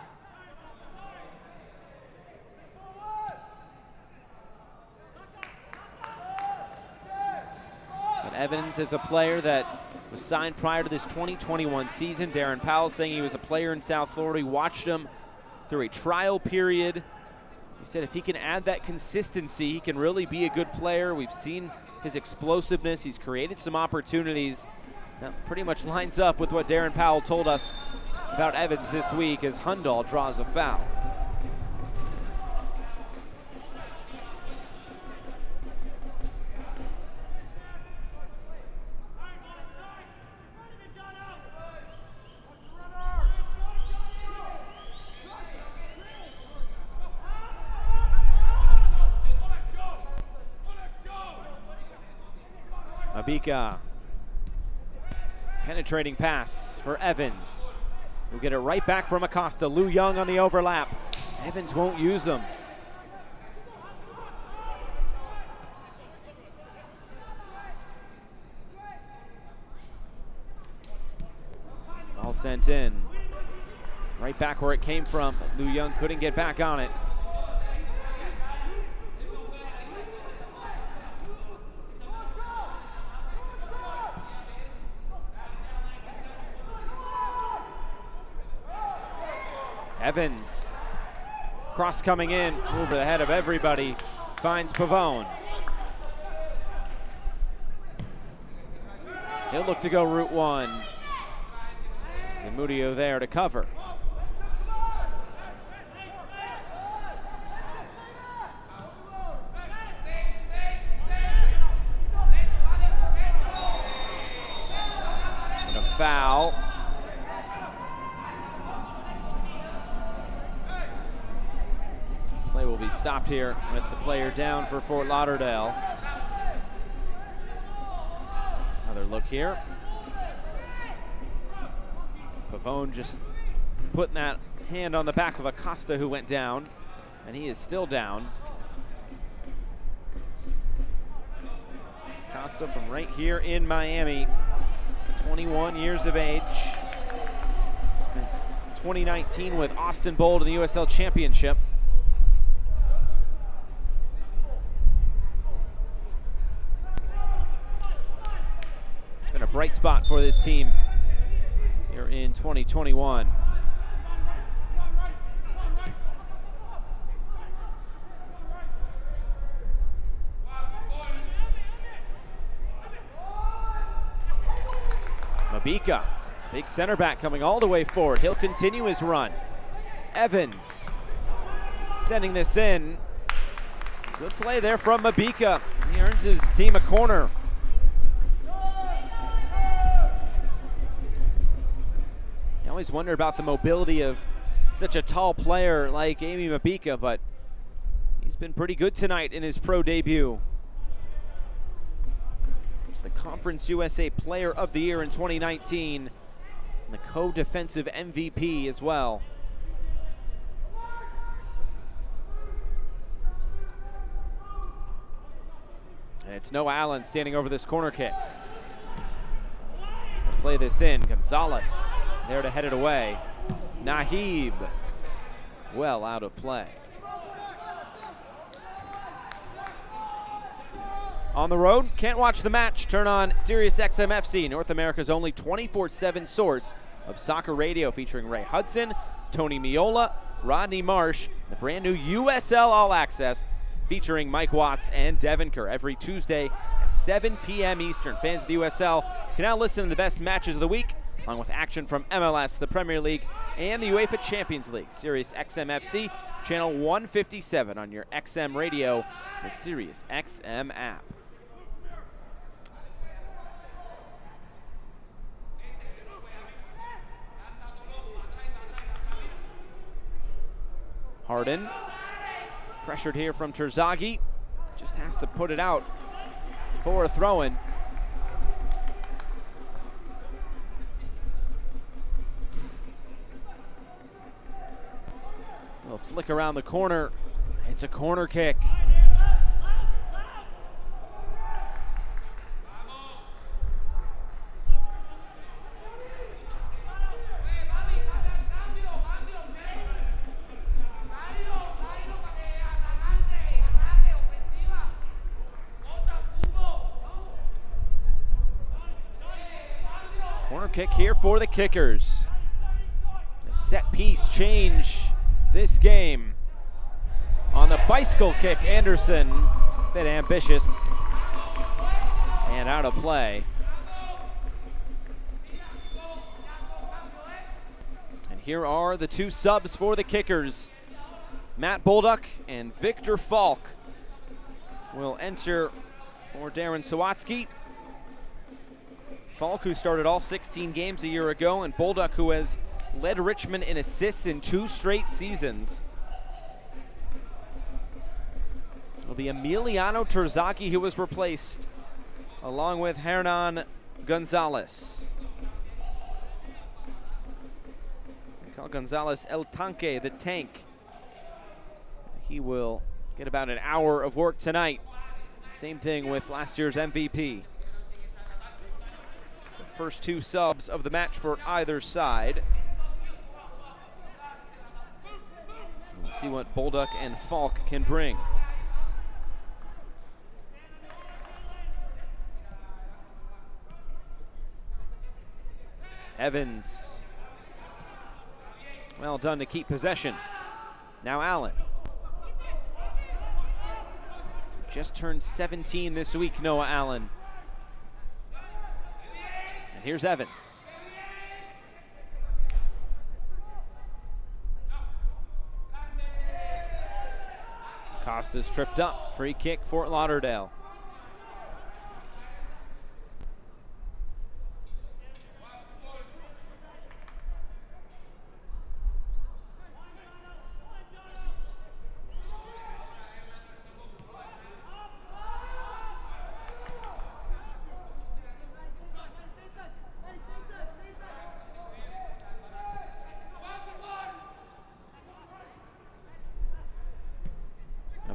Evans is a player that was signed prior to this 2021 season. Darren Powell saying he was a player in South Florida. He watched him through a trial period. He said if he can add that consistency, he can really be a good player. We've seen his explosiveness. He's created some opportunities. That pretty much lines up with what Darren Powell told us about Evans this week as Hundal draws a foul. Mabika, penetrating pass for Evans. We'll get it right back from Acosta. Liu Young on the overlap. Evans won't use them. Ball sent in. Right back where it came from. Liu Young couldn't get back on it. Evans, cross coming in, over the head of everybody, finds Pavone. He'll look to go route one. Zamudio there to cover. And a foul. Play will be stopped here with the player down for Fort Lauderdale. Another look here. Pavone just putting that hand on the back of Acosta, who went down, and he is still down. Acosta from right here in Miami, 21 years of age. 2019 with Austin Bold in the USL Championship. It's been a bright spot for this team here in 2021. Mabika, big center back coming all the way forward. He'll continue his run. Evans sending this in. Good play there from Mabika. He earns his team a corner. You always wonder about the mobility of such a tall player like Amy Mabika, but he's been pretty good tonight in his pro debut. He's the Conference USA Player of the Year in 2019 and the co-defensive MVP as well. And it's Noah Allen standing over this corner kick. He'll play this in. Gonzalez there to head it away. Nahib well out of play. On the road, can't watch the match? Turn on Sirius XM FC, North America's only 24/7 source of soccer radio, featuring Ray Hudson, Tony Miola, Rodney Marsh, the brand new USL All Access, featuring Mike Watts and Devin Kerr every Tuesday at 7 p.m. Eastern. Fans of the USL can now listen to the best matches of the week, along with action from MLS, the Premier League, and the UEFA Champions League. Sirius XM FC, channel 157 on your XM radio, the Sirius XM app. Harden, pressured here from Terzaghi, just has to put it out for a throw-in. Little flick around the corner, it's a corner kick. Corner kick here for the Kickers. A set piece change this game. On the bicycle kick, Anderson, a bit ambitious and out of play. And here are the two subs for the Kickers. Matt Bolduck and Victor Falk will enter for Darren Sawatsky. Falk, who started all 16 games a year ago, and Bolduck, who has led Richmond in assists in 2 straight seasons. It'll be Emiliano Terzaghi who was replaced, along with Hernan Gonzalez. They call Gonzalez El Tanque, the tank. He will get about an hour of work tonight. Same thing with last year's MVP. First 2 subs of the match for either side. We'll see what Bolduck and Falk can bring. Evans. Well done to keep possession. Now Allen. Just turned 17 this week, Noah Allen. And here's Evans. Costa's tripped up. Free kick, Fort Lauderdale.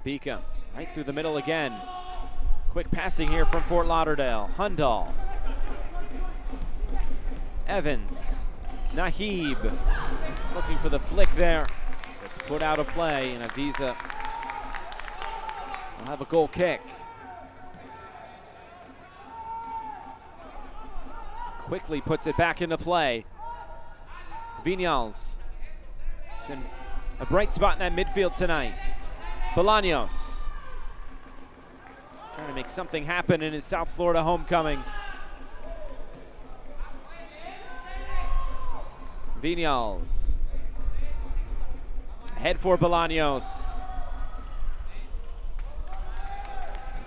Mabika right through the middle again. Quick passing here from Fort Lauderdale. Hundal. Evans. Nahib looking for the flick there. It's put out of play, and Avisa will have a goal kick. Quickly puts it back into play. Viñals. It's been a bright spot in that midfield tonight. Bolaños. Trying to make something happen in his South Florida homecoming. Viñals. Ahead for Bolaños.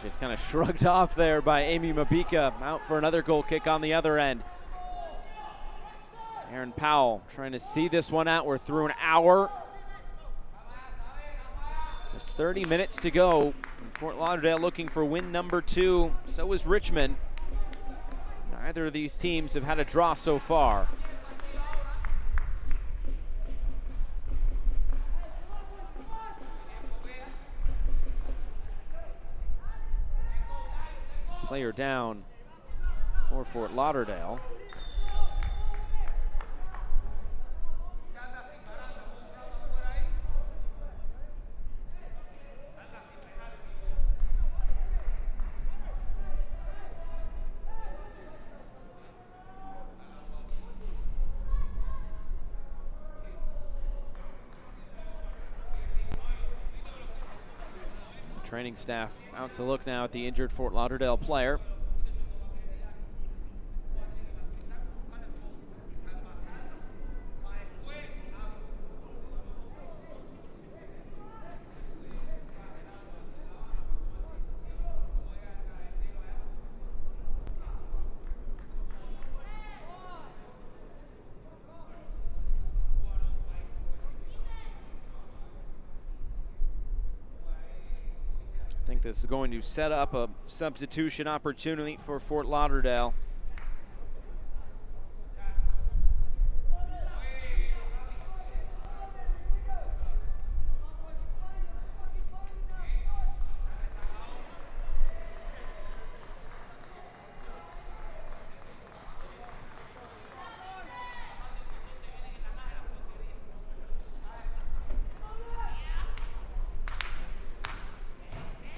Just kind of shrugged off there by Amy Mabika. Out for another goal kick on the other end. Aaron Powell trying to see this one out. We're through an hour. There's 30 minutes to go. Fort Lauderdale looking for win number 2. So is Richmond. Neither of these teams have had a draw so far. Player down for Fort Lauderdale. Training staff out to look now at the injured Fort Lauderdale player. I think this is going to set up a substitution opportunity for Fort Lauderdale.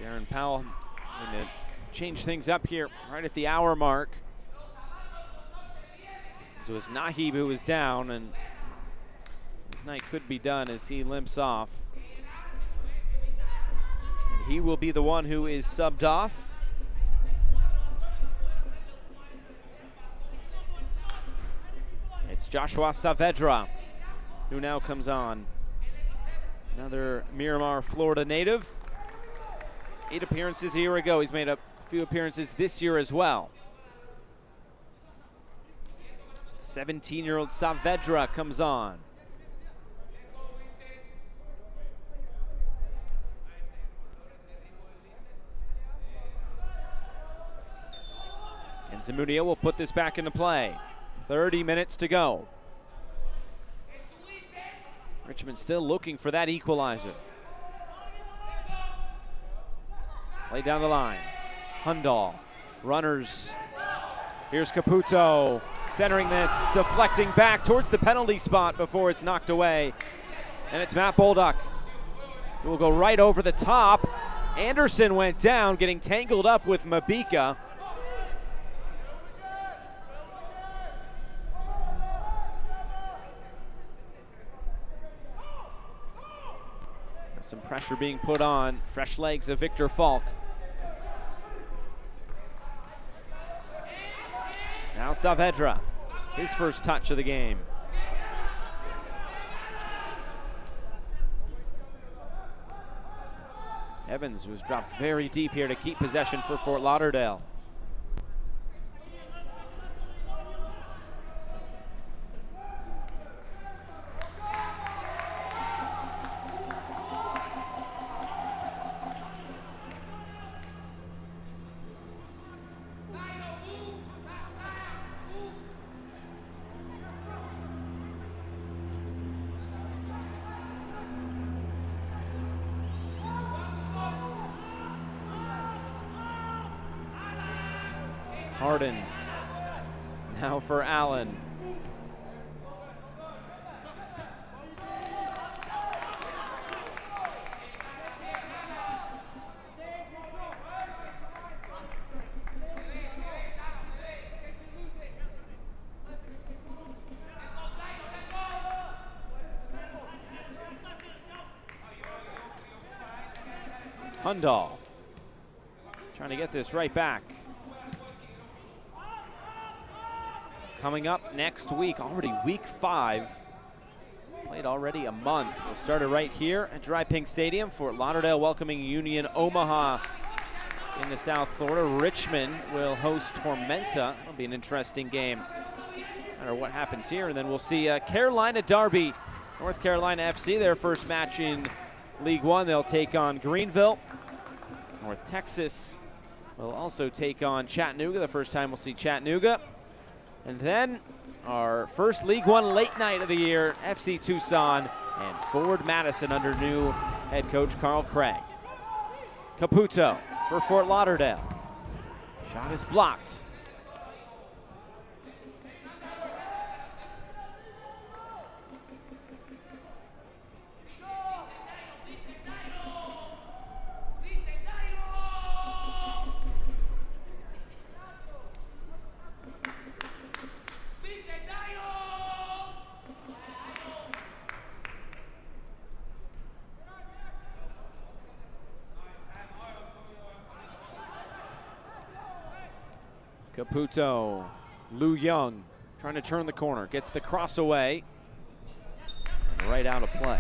Aaron Powell going to change things up here right at the hour mark. So it was Nahib who was down, and this night could be done as he limps off. And he will be the one who is subbed off. It's Joshua Saavedra who now comes on. Another Miramar, Florida native. 8 appearances a year ago. He's made a few appearances this year as well. 17-year-old Saavedra comes on. And Zamudio will put this back into play. 30 minutes to go. Richmond still looking for that equalizer. Play down the line. Hundal. Runners. Here's Caputo. Centering this. Deflecting back towards the penalty spot before it's knocked away. And it's Matt Bolduck, who will go right over the top. Anderson went down, getting tangled up with Mabika. Some pressure being put on. Fresh legs of Victor Falk. Now Saavedra, his first touch of the game. Evans was dropped very deep here to keep possession for Fort Lauderdale. Harden. Now for Allen. Hundal trying to get this right back. Coming up next week, already week 5. Played already a month. We'll start it right here at Dry Pink Stadium. Fort Lauderdale welcoming Union Omaha into South Florida. Richmond will host Tormenta. It'll be an interesting game, no matter what happens here. And then we'll see Carolina Derby, North Carolina FC, their first match in League One. They'll take on Greenville. North Texas will also take on Chattanooga. The first time we'll see Chattanooga. And then our first League One late night of the year, FC Tucson and Ford Madison under new head coach Carl Craig. Caputo for Fort Lauderdale. Shot is blocked. Caputo, Lou Young trying to turn the corner, gets the cross away, and right out of play.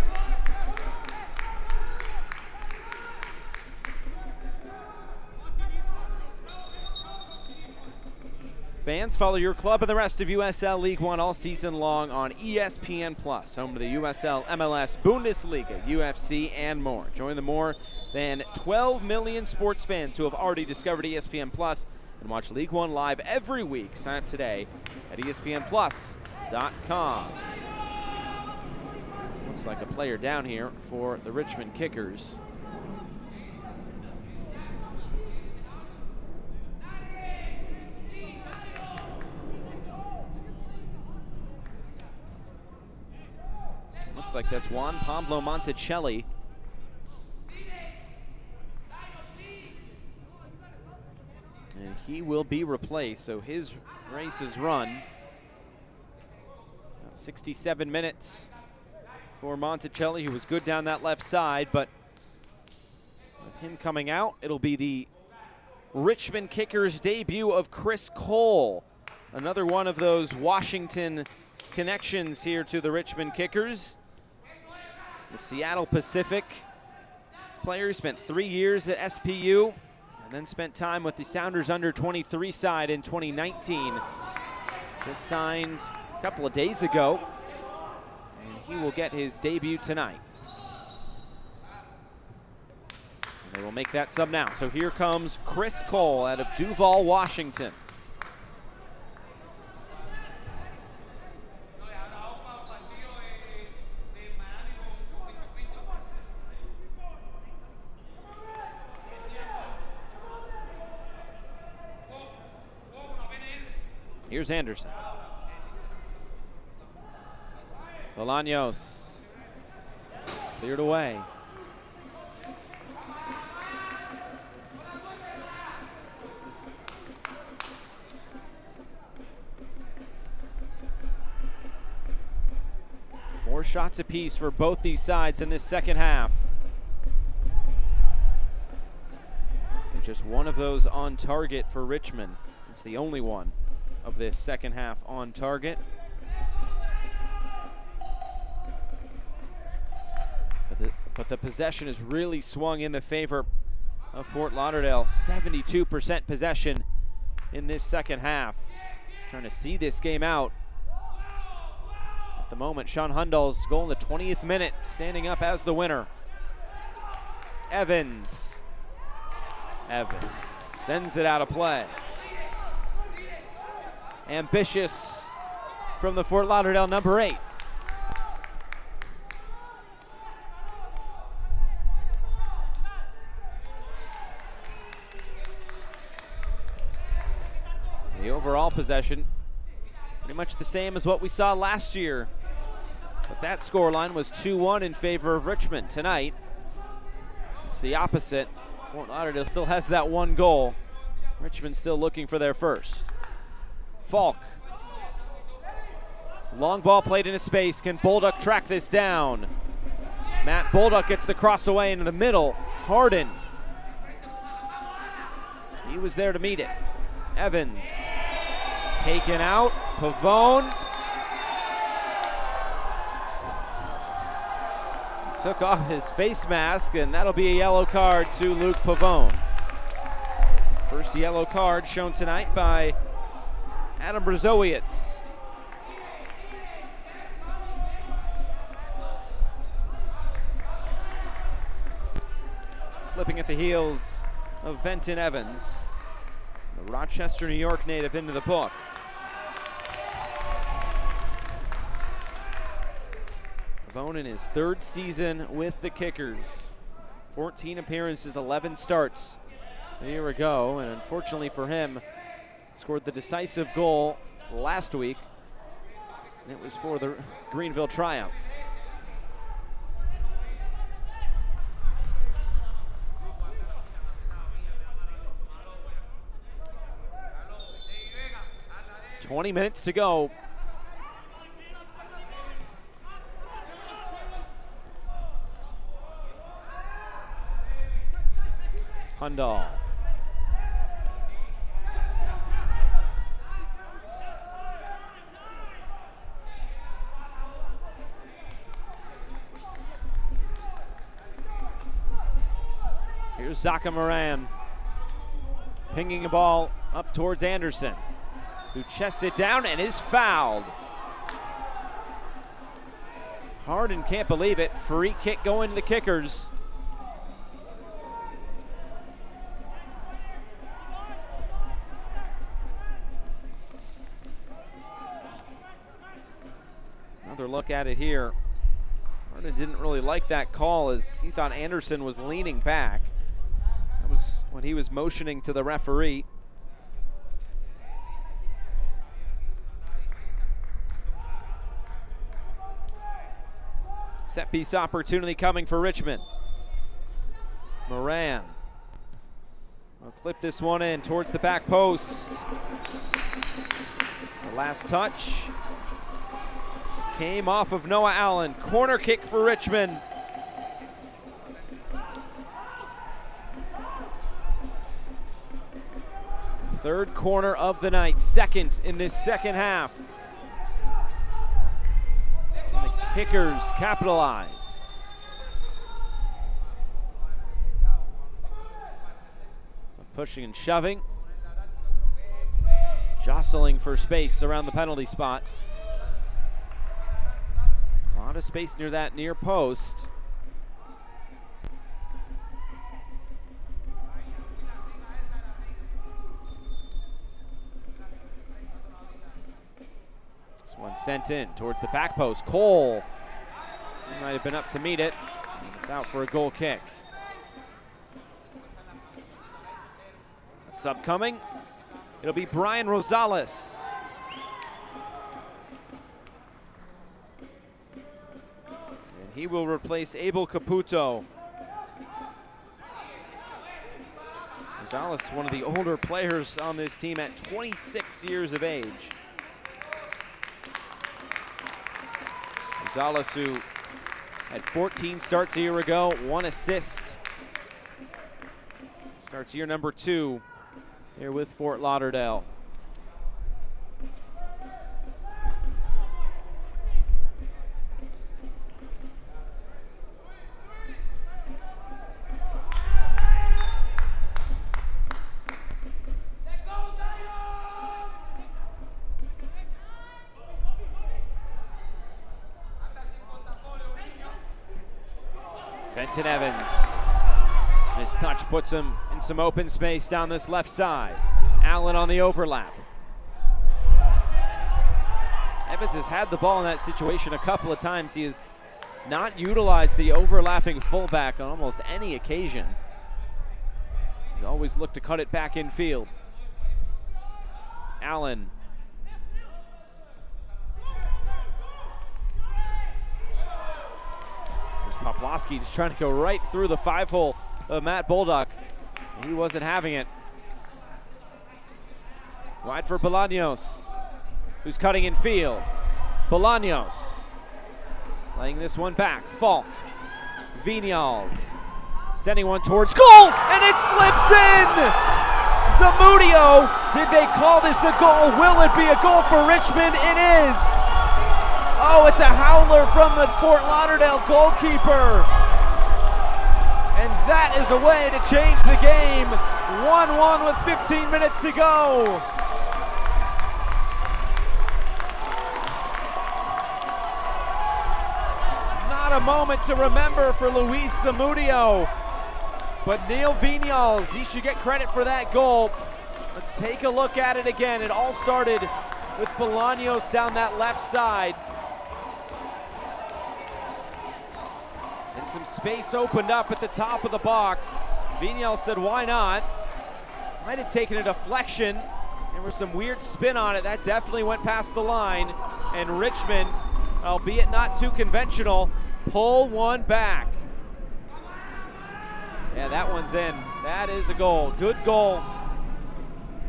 Fans, follow your club and the rest of USL League One all season long on ESPN+, home to the USL, MLS, Bundesliga, UFC, and more. Join the more than 12 million sports fans who have already discovered ESPN+, and watch League One live every week. Sign up today at ESPNplus.com. Looks like a player down here for the Richmond Kickers. Looks like that's Juan Pablo Monticelli. And he will be replaced, so his race is run. About 67 minutes for Monticelli, who was good down that left side, but with him coming out, it'll be the Richmond Kickers debut of Chris Cole. Another one of those Washington connections here to the Richmond Kickers. The Seattle Pacific player, spent 3 years at SPU, and then spent time with the Sounders under-23 side in 2019. Just signed a couple of days ago, and he will get his debut tonight. And they will make that sub now. So here comes Chris Cole out of Duval, Washington. Here's Anderson. Bolaños. It's cleared away. Four shots apiece for both these sides in this second half. And just one of those on target for Richmond. It's the only one of this second half on target. But the possession is really swung in the favor of Fort Lauderdale. 72% possession in this second half. Just trying to see this game out. At the moment, Sean Hundal's goal in the 20th minute, standing up as the winner. Evans sends it out of play. Ambitious from the Fort Lauderdale number 8. overall possession. Pretty much the same as what we saw last year. But that scoreline was 2-1 in favor of Richmond. Tonight, it's the opposite. Fort Lauderdale still has that one goal. Richmond still looking for their first. Falk. Long ball played into space. Can Bolduc track this down? Matt Bolduc gets the cross away into the middle. Harden. He was there to meet it. Evans. Taken out. Pavone. Took off his face mask, and that'll be a yellow card to Luke Pavone. First yellow card shown tonight by Adam Brzowiec. Flipping at the heels of Venton Evans, the Rochester, New York native, into the book. Pavone in his third season with the Kickers. 14 appearances, 11 starts a year ago, and unfortunately for him, scored the decisive goal last week, and it was for the Greenville Triumph. "20 minutes to go." Hundal. Here's Zaka Moran. Pinging a ball up towards Anderson, who chests it down and is fouled. Harden can't believe it. Free kick going to the Kickers. Another look at it here. Harden didn't really like that call, as he thought Anderson was leaning back. That was when he was motioning to the referee. Set piece opportunity coming for Richmond. Moran will clip this one in towards the back post. The last touch came off of Noah Allen. Corner kick for Richmond. Third corner of the night, second in this second half. Can the Kickers capitalize? Some pushing and shoving. Jostling for space around the penalty spot. A lot of space near that near post. This one sent in towards the back post. Cole, he might have been up to meet it. It's out for a goal kick. A sub coming. It'll be Brian Rosales. He will replace Abel Caputo. Rosales, one of the older players on this team at 26 years of age. Rosales, who had 14 starts a year ago, 1 assist. Starts year number 2 here with Fort Lauderdale. Venton Evans. His touch puts him in some open space down this left side. Allen on the overlap. Evans has had the ball in that situation a couple of times. He has not utilized the overlapping fullback on almost any occasion. He's always looked to cut it back in field. Allen. There's Poplawski just trying to go right through the 5-hole of Matt Bolduc. He wasn't having it. Wide for Bolaños, who's cutting in field. Bolaños laying this one back. Falk. Viñals sending one towards goal, and it slips in! Zamudio, did they call this a goal? Will it be a goal for Richmond? It is! Oh, it's a howler from the Fort Lauderdale goalkeeper. And that is a way to change the game. 1-1 with 15 minutes to go. Not a moment to remember for Luis Zamudio. But Neil Viñals, he should get credit for that goal. Let's take a look at it again. It all started with Bolaños down that left side. And some space opened up at the top of the box. Viñals said, why not? Might have taken a deflection. There was some weird spin on it. That definitely went past the line. And Richmond, albeit not too conventional, pull one back. Yeah, that one's in. That is a goal. Good goal.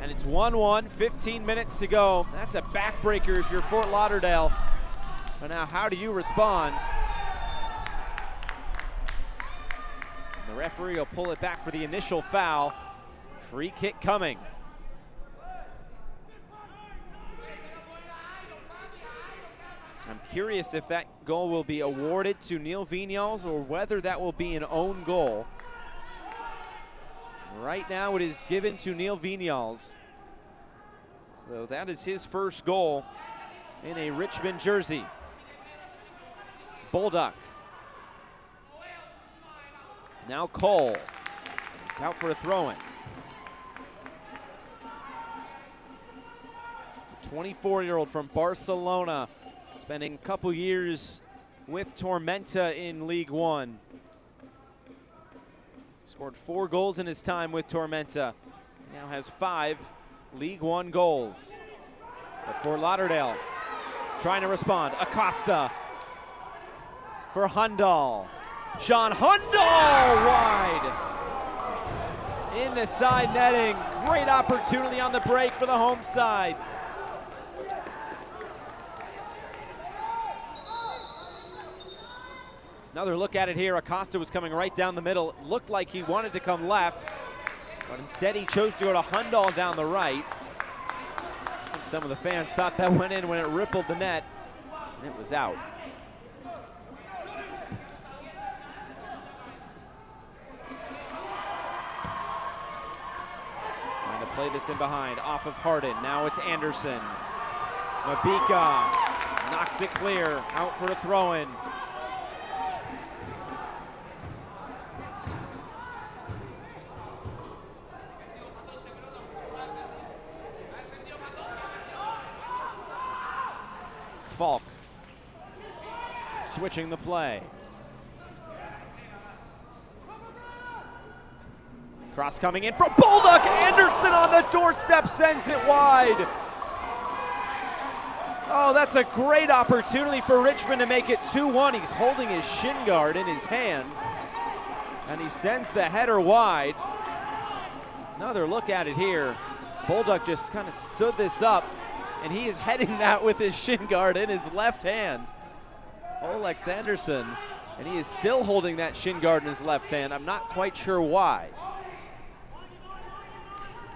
And it's 1-1, 15 minutes to go. That's a backbreaker if you're Fort Lauderdale. But now, how do you respond? The referee will pull it back for the initial foul. Free kick coming. I'm curious if that goal will be awarded to Neil Viñals or whether that will be an own goal. Right now it is given to Neil Viñals. So that is his first goal in a Richmond jersey. Bolduc. Now Cole. It's out for a throw-in. The 24-year-old from Barcelona, spending a couple years with Tormenta in League One. Scored 4 goals in his time with Tormenta. Now has 5 League One goals. But Fort Lauderdale trying to respond. Acosta for Hundal. Sean Hundal wide. In the side netting. Great opportunity on the break for the home side. Another look at it here. Acosta was coming right down the middle. It looked like he wanted to come left, but instead he chose to go to Hundal down the right. I think some of the fans thought that went in when it rippled the net, and it was out. Trying to play this in behind, off of Harden. Now it's Anderson. Mabika knocks it clear, out for a throw-in. Falk switching the play. Cross coming in from Bolduc. Anderson on the doorstep sends it wide. Oh, that's a great opportunity for Richmond to make it 2-1. He's holding his shin guard in his hand, and he sends the header wide. Another look at it here. Bolduc just kind of stood this up, and he is heading that with his shin guard in his left hand. Olex Anderson, and he is still holding that shin guard in his left hand. I'm not quite sure why.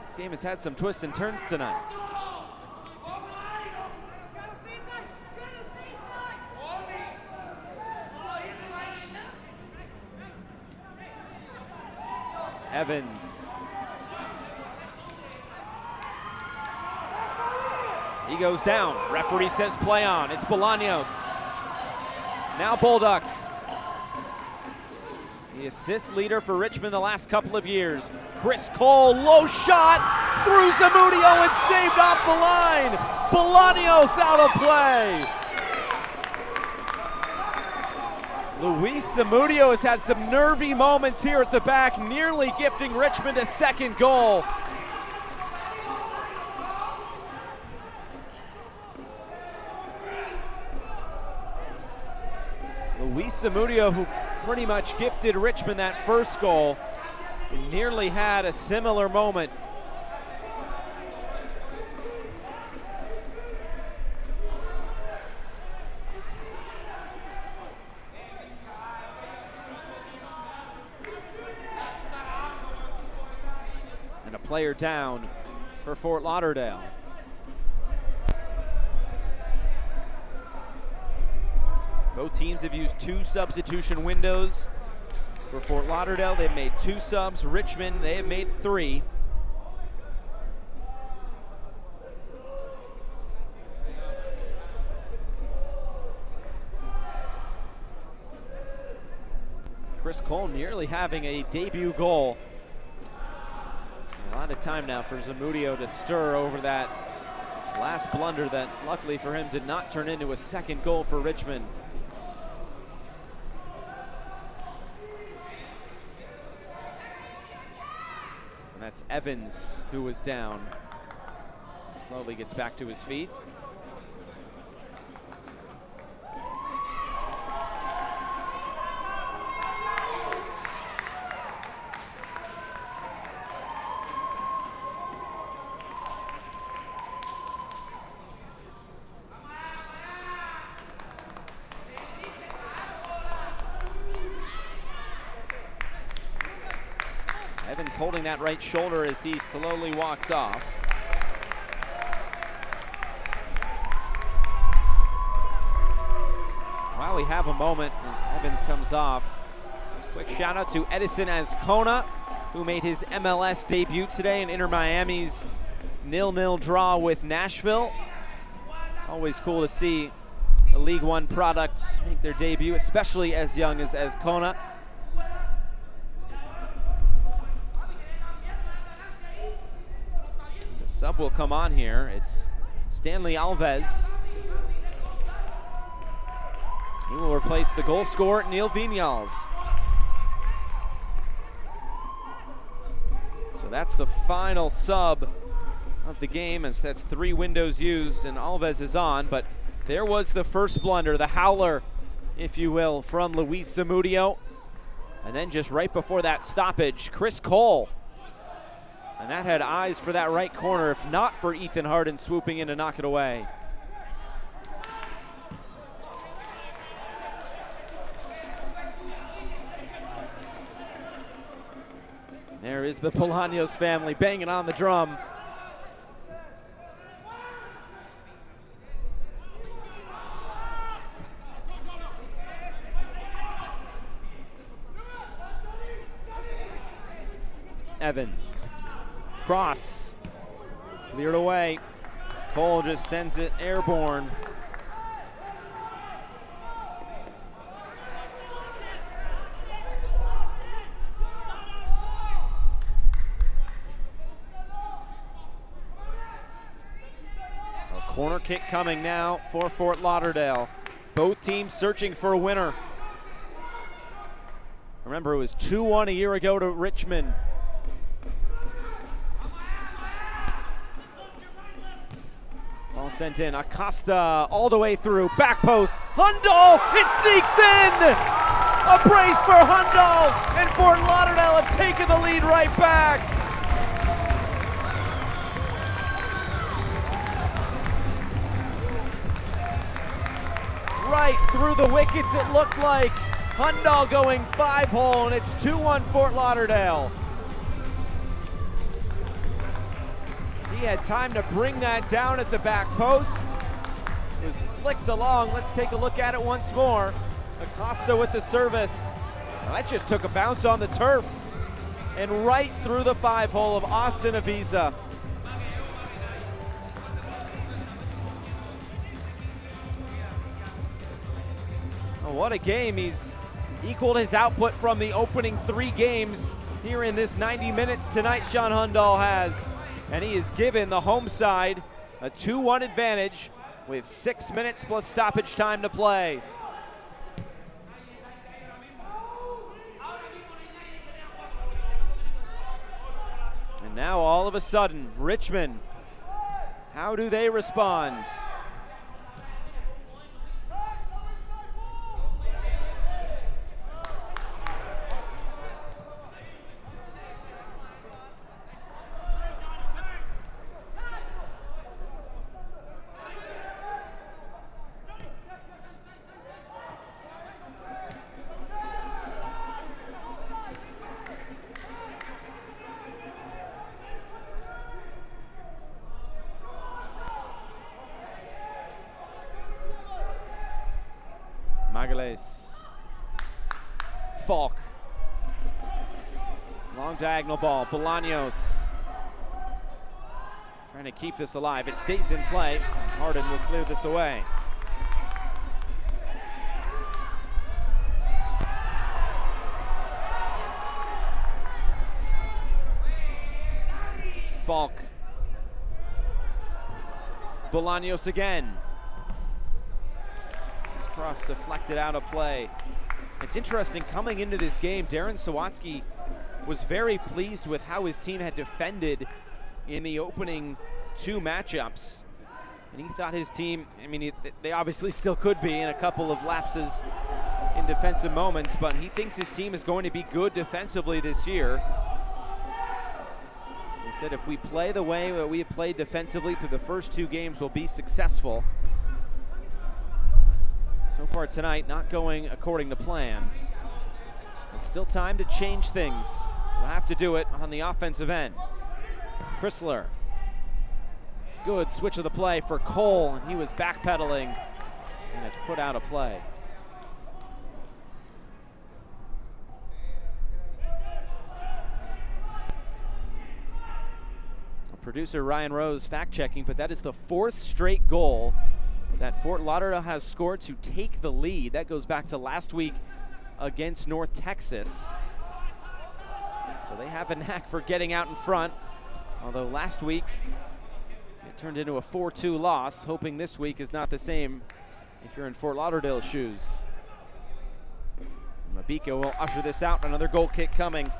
This game has had some twists and turns tonight. Evans. He goes down. Referee says play on. It's Bolaños. Now Bolduc. The assist leader for Richmond the last couple of years. Chris Cole, low shot through Zamudio and saved off the line. Bolaños out of play. Luis Zamudio has had some nervy moments here at the back, nearly gifting Richmond a second goal. Luis Zamudio, who pretty much gifted Richmond that first goal, nearly had a similar moment. And a player down for Fort Lauderdale. Both teams have used 2 substitution windows. For Fort Lauderdale, they've made 2 subs. Richmond, they have made 3. Chris Cole nearly having a debut goal. A lot of time now for Zamudio to stir over that last blunder that, luckily for him, did not turn into a second goal for Richmond. And that's Evans, who was down. Slowly gets back to his feet. Evans holding that right shoulder as he slowly walks off. While we have a moment as Evans comes off, quick shout out to Edison Azcona, who made his MLS debut today in Inter Miami's 0-0 draw with Nashville. Always cool to see a League One product make their debut, especially as young as Azcona. Sub will come on here. It's Stanley Alves. He will replace the goal scorer, Neil Vinyals. So that's the final sub of the game, as that's 3 windows used and Alves is on. But there was the first blunder, the howler, if you will, from Luis Zamudio. And then just right before that stoppage, Chris Cole. And that had eyes for that right corner, if not for Ethan Harden swooping in to knock it away. There is the Bolaños family banging on the drum. Evans. Cross, cleared away. Cole just sends it airborne. A corner kick coming now for Fort Lauderdale. Both teams searching for a winner. Remember, it was 2-1 a year ago to Richmond. Ball sent in, Acosta all the way through, back post, Hundal, it sneaks in! A brace for Hundal, and Fort Lauderdale have taken the lead right back. Right through the wickets it looked like. Hundal going 5-hole, and it's 2-1 Fort Lauderdale. He had time to bring that down at the back post. It was flicked along. Let's take a look at it once more. Acosta with the service. Well, that just took a bounce on the turf and right through the 5-hole of Austin Avisa. Oh, what a game. He's equaled his output from the opening 3 games here in this 90 minutes tonight, Sean Hundal has. And he has given the home side a 2-1 advantage with 6 minutes plus stoppage time to play. And now all of a sudden, Richmond, how do they respond? Gonzalez. Falk. Long diagonal ball. Bolaños trying to keep this alive. It stays in play. Harden will clear this away. Falk. Bolaños again. This cross deflected out of play. It's interesting, coming into this game, Darren Sawatsky was very pleased with how his team had defended in the opening 2 matchups. And he thought his team, I mean, they obviously still could be in a couple of lapses in defensive moments, but he thinks his team is going to be good defensively this year. He said if we play the way that we have played defensively through the first 2 games, we'll be successful. So far tonight, not going according to plan. It's still time to change things. We'll have to do it on the offensive end. Chrysler. Good switch of the play for Cole, and he was backpedaling, and it's put out of play. Producer Ryan Rose fact-checking, but that is the 4th straight goal that Fort Lauderdale has scored to take the lead. That goes back to last week against North Texas. So they have a knack for getting out in front, although last week it turned into a 4-2 loss. Hoping this week is not the same if you're in Fort Lauderdale's shoes. Mabika will usher this out. Another goal kick coming.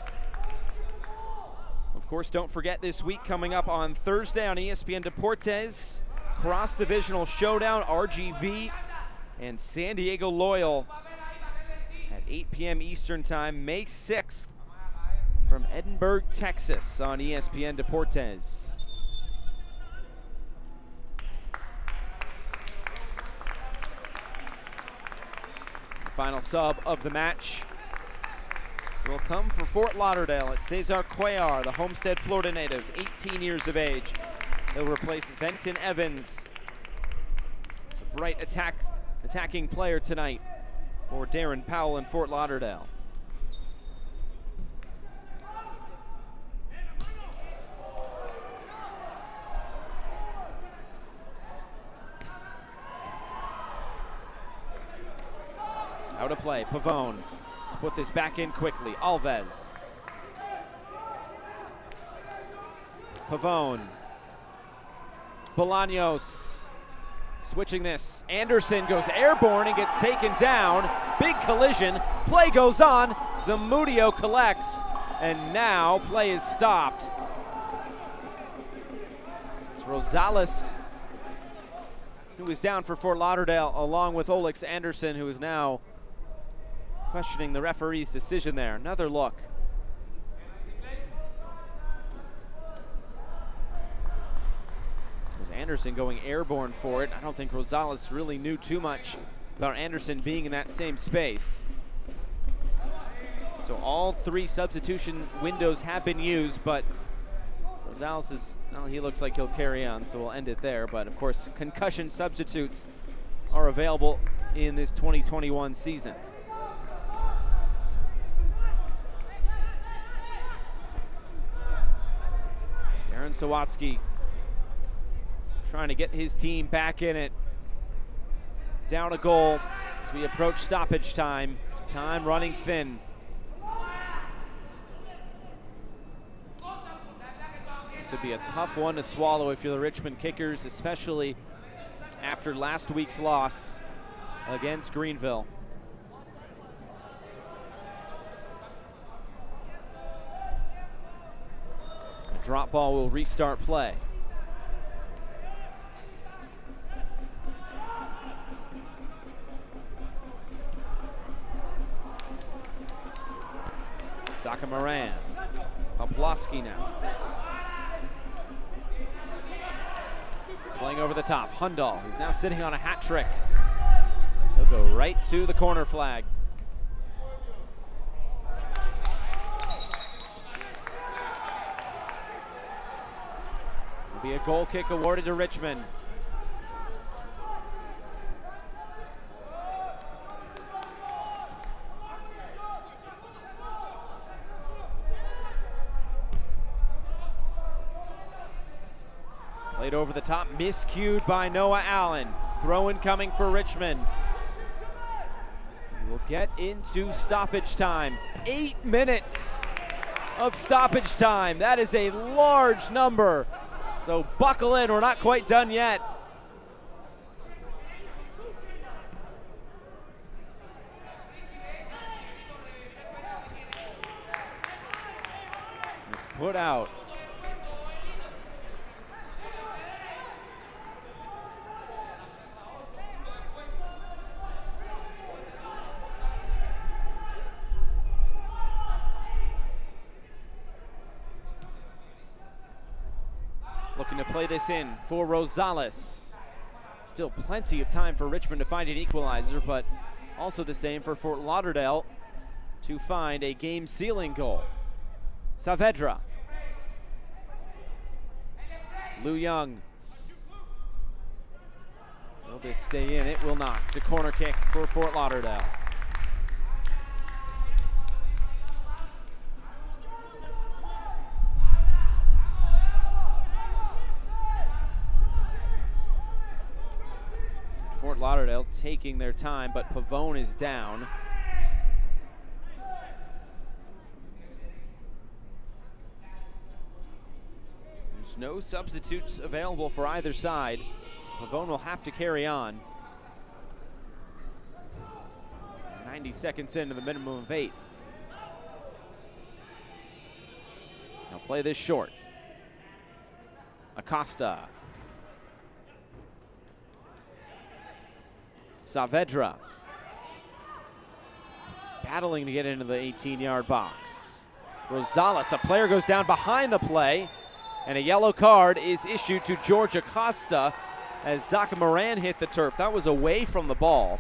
Of course, don't forget this week coming up on Thursday on ESPN Deportes, cross-divisional showdown, RGV and San Diego Loyal at 8 p.m. Eastern Time, May 6th from Edinburgh, Texas on ESPN Deportes. The final sub of the match will come for Fort Lauderdale. It's Cesar Cuellar, the Homestead, Florida native, 18 years of age. He'll replace Venton Evans. It's a bright attacking player tonight for Darren Powell in Fort Lauderdale. Out of play, Pavone. Put this back in quickly. Alves. Pavone. Bolaños. Switching this. Anderson goes airborne and gets taken down. Big collision. Play goes on. Zamudio collects. And now play is stopped. It's Rosales who is down for Fort Lauderdale, along with Olex Anderson, who is now questioning the referee's decision there. Another look. It was Anderson going airborne for it. I don't think Rosales really knew too much about Anderson being in that same space. So all 3 substitution windows have been used, but Rosales is, well, he looks like he'll carry on, so we'll end it there. But of course, concussion substitutes are available in this 2021 season. Darren Sawatsky trying to get his team back in it. Down a goal as we approach stoppage time. Time running thin. This would be a tough one to swallow if you're the Richmond Kickers, especially after last week's loss against Greenville. Drop ball will restart play. Zaka Moran. Poplawski now. Playing over the top. Hundal, who's now sitting on a hat trick. He'll go right to the corner flag. Be a goal kick awarded to Richmond. Played over the top, miscued by Noah Allen. Throw in coming for Richmond. We'll get into stoppage time. 8 minutes of stoppage time. That is a large number. So buckle in, we're not quite done yet. It's put out. Looking to play this in for Rosales. Still plenty of time for Richmond to find an equalizer, but also the same for Fort Lauderdale to find a game-sealing goal. Saavedra. Liu Young. Will this stay in? It will not. It's a corner kick for Fort Lauderdale. Fort Lauderdale taking their time, but Pavone is down. There's no substitutes available for either side. Pavone will have to carry on. 90 seconds into the minimum of 8. Now play this short. Acosta. Saavedra battling to get into the 18-yard box. Rosales, a player goes down behind the play, and a yellow card is issued to George Acosta as Zaka Moran hit the turf. That was away from the ball.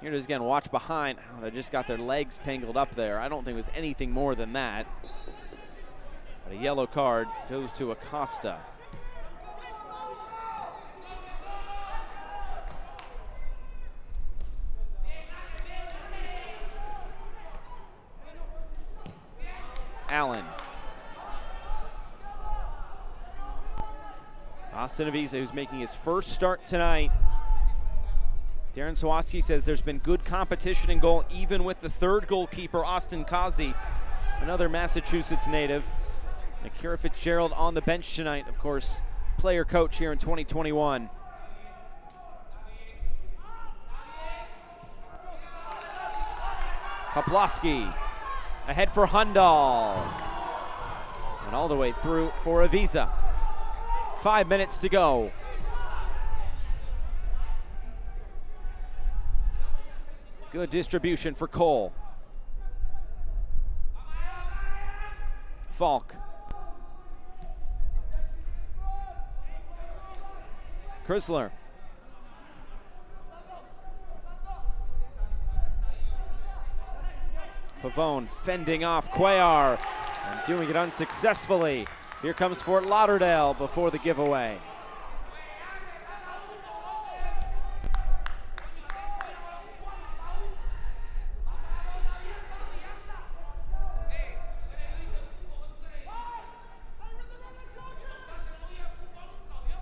Here it is again, watch behind. Oh, they just got their legs tangled up there. I don't think it was anything more than that. But a yellow card goes to Acosta. Allen. Austin Avisa, who's making his first start tonight. Darren Sawaski says there's been good competition in goal, even with the third goalkeeper, Austin Kazi, another Massachusetts native. Akira Fitzgerald on the bench tonight, of course, player coach here in 2021. Poplawski ahead for Hundal. And all the way through for Avisa. 5 minutes to go. Good distribution for Cole. Falk. Chrysler. Pavone fending off Cuellar and doing it unsuccessfully. Here comes Fort Lauderdale before the giveaway.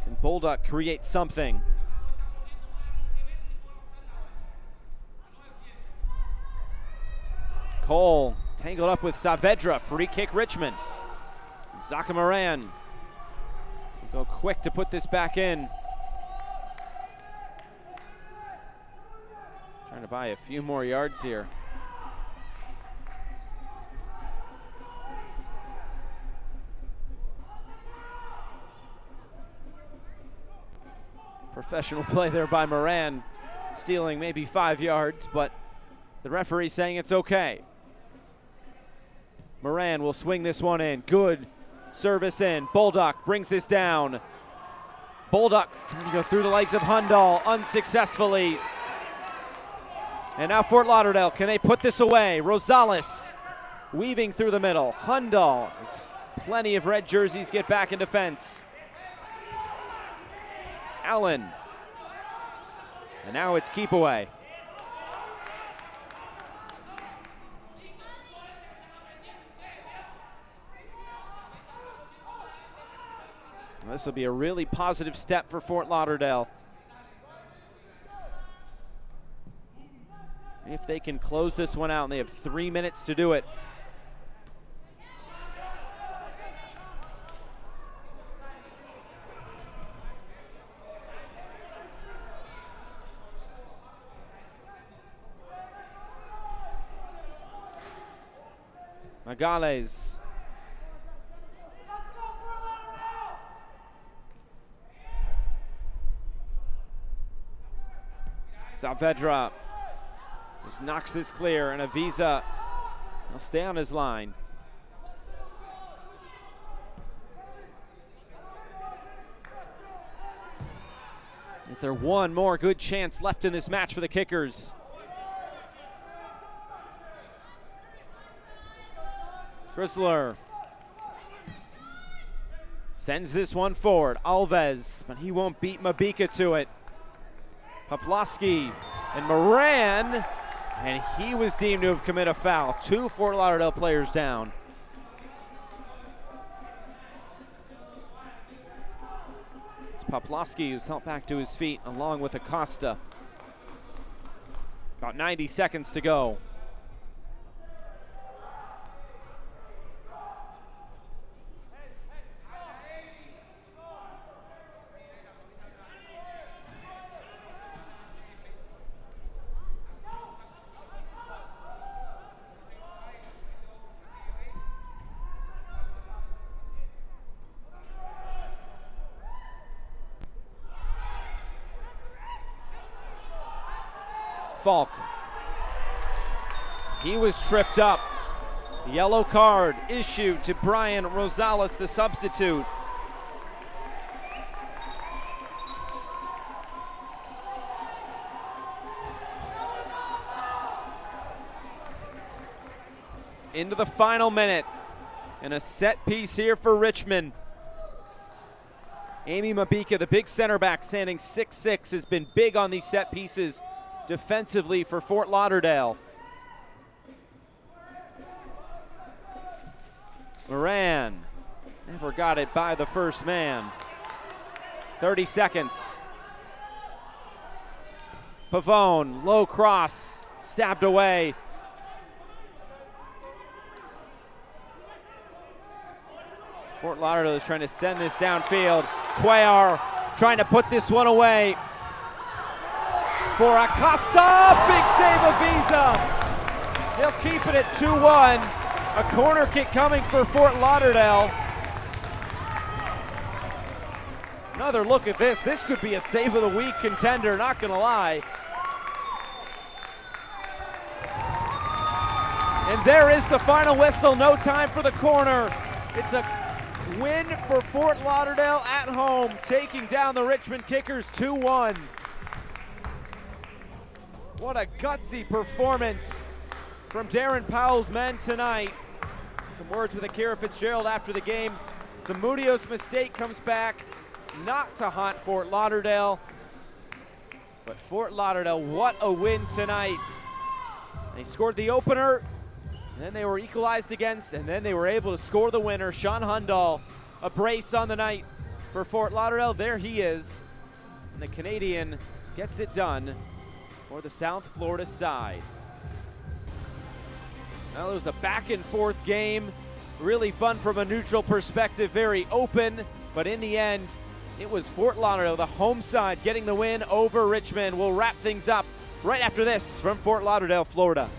Can Bolduc create something? Cole tangled up with Saavedra. Free kick Richmond. Zaka Moran will go quick to put this back in. Trying to buy a few more yards here. Professional play there by Moran, stealing maybe 5 yards, but the referee saying it's okay. Moran will swing this one in. Good service in. Bolduc brings this down. Bolduc trying to go through the legs of Hundal unsuccessfully. And now Fort Lauderdale, can they put this away? Rosales weaving through the middle. Hundal, plenty of red jerseys get back in defense. Allen. And now it's keep away. This will be a really positive step for Fort Lauderdale. If they can close this one out, and they have 3 minutes to do it. Magales. Saavedra just knocks this clear, and Avisa will stay on his line. Is there one more good chance left in this match for the Kickers? Chrysler sends this one forward. Alves, but he won't beat Mabika to it. Poplawski and Moran, and he was deemed to have committed a foul. 2 Fort Lauderdale players down. It's Poplawski who's helped back to his feet along with Acosta. About 90 seconds to go. Falk. He was tripped up. Yellow card issued to Brian Rosales, the substitute. Into the final minute, and a set piece here for Richmond. Amy Mabika, the big center back, standing 6'6", has been big on these set pieces defensively for Fort Lauderdale. Moran never got it by the first man. 30 seconds. Pavone, low cross, stabbed away. Fort Lauderdale is trying to send this downfield. Cuellar trying to put this one away. For Acosta, big save of Visa. They'll keep it at 2-1. A corner kick coming for Fort Lauderdale. Another look at this. This could be a save of the week contender, not gonna lie. And there is the final whistle. No time for the corner. It's a win for Fort Lauderdale at home, taking down the Richmond Kickers 2-1. What a gutsy performance from Darren Powell's men tonight. Some words with Akira Fitzgerald after the game. Samudio's mistake comes back, not to haunt Fort Lauderdale. But Fort Lauderdale, what a win tonight. They scored the opener, and then they were equalized against, and then they were able to score the winner. Sean Hundal, a brace on the night for Fort Lauderdale. There he is. And the Canadian gets it done for the South Florida side. Well, it was a back and forth game. Really fun from a neutral perspective, very open, but in the end, it was Fort Lauderdale, the home side, getting the win over Richmond. We'll wrap things up right after this from Fort Lauderdale, Florida.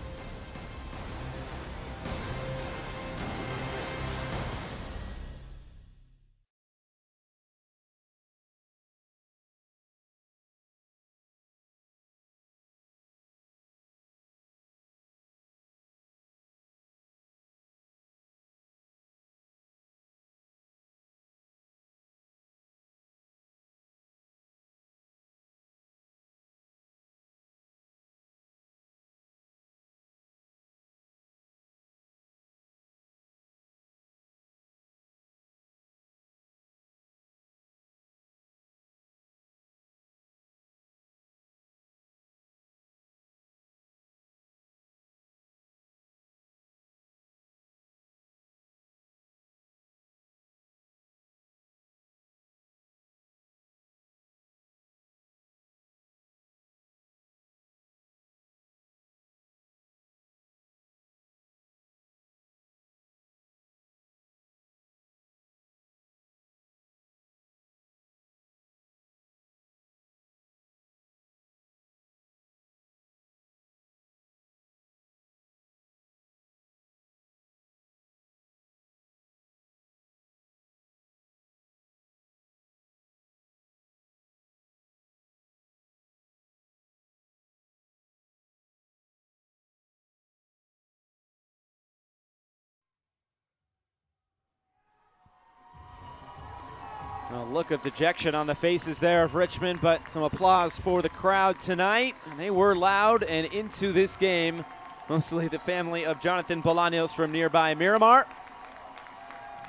A look of dejection on the faces there of Richmond, but some applause for the crowd tonight. And they were loud and into this game. Mostly the family of Jonathan Bolaños from nearby Miramar.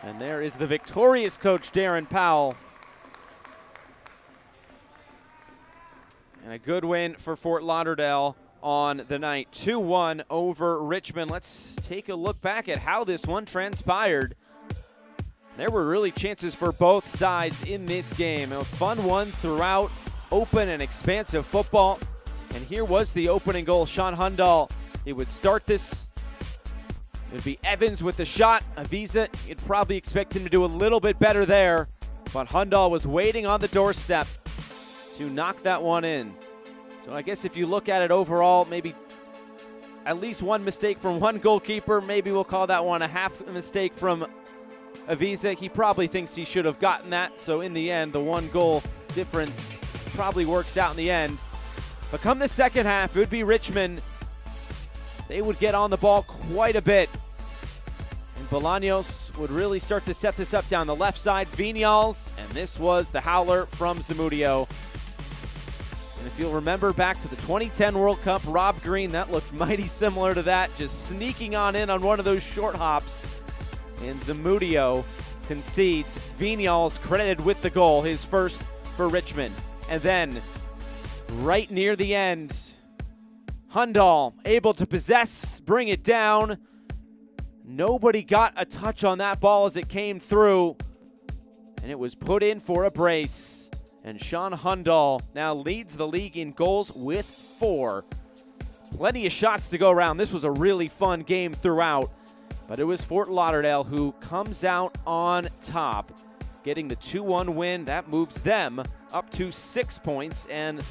And there is the victorious coach, Darren Powell. And a good win for Fort Lauderdale on the night. 2-1 over Richmond. Let's take a look back at how this one transpired. There were really chances for both sides in this game. A fun one throughout, open and expansive football. And here was the opening goal. Sean Hundal, he would start this. It would be Evans with the shot. Avisa, you'd probably expect him to do a little bit better there. But Hundal was waiting on the doorstep to knock that one in. So I guess if you look at it overall, maybe at least one mistake from one goalkeeper. Maybe we'll call that one a half mistake from Avisa. He probably thinks he should have gotten that. So in the end, the 1 goal difference probably works out in the end. But come the second half, it would be Richmond. They would get on the ball quite a bit. And Bolaños would really start to set this up down the left side. Viñals, and this was the howler from Zamudio. And if you'll remember back to the 2010 World Cup, Rob Green, that looked mighty similar to that, just sneaking on in on one of those short hops. And Zamudio concedes. Viñals credited with the goal, his first for Richmond. And then, right near the end, Hundal able to possess, bring it down. Nobody got a touch on that ball as it came through. And it was put in for a brace. And Sean Hundal now leads the league in goals with 4. Plenty of shots to go around. This was a really fun game throughout. But it was Fort Lauderdale who comes out on top, getting the 2-1 win. That moves them up to 6 points and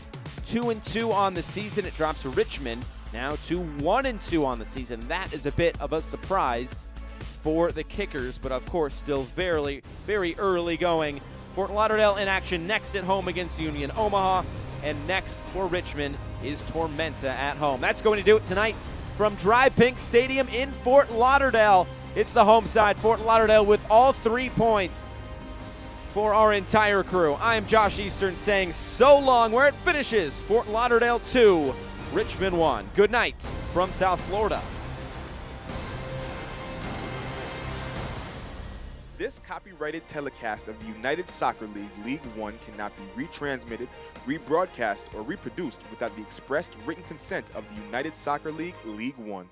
2-2 on the season. It drops Richmond now to 1-2 on the season. That is a bit of a surprise for the Kickers, but of course still very, very early going. Fort Lauderdale in action next at home against Union Omaha, and next for Richmond is Tormenta at home. That's going to do it tonight from Drive Pink Stadium in Fort Lauderdale. It's the home side, Fort Lauderdale, with all 3 points for our entire crew. I am Josh Eastern saying so long where it finishes. Fort Lauderdale 2, Richmond 1. Good night from South Florida. This copyrighted telecast of the United Soccer League League One cannot be retransmitted, rebroadcast, or reproduced without the expressed written consent of the United Soccer League League One.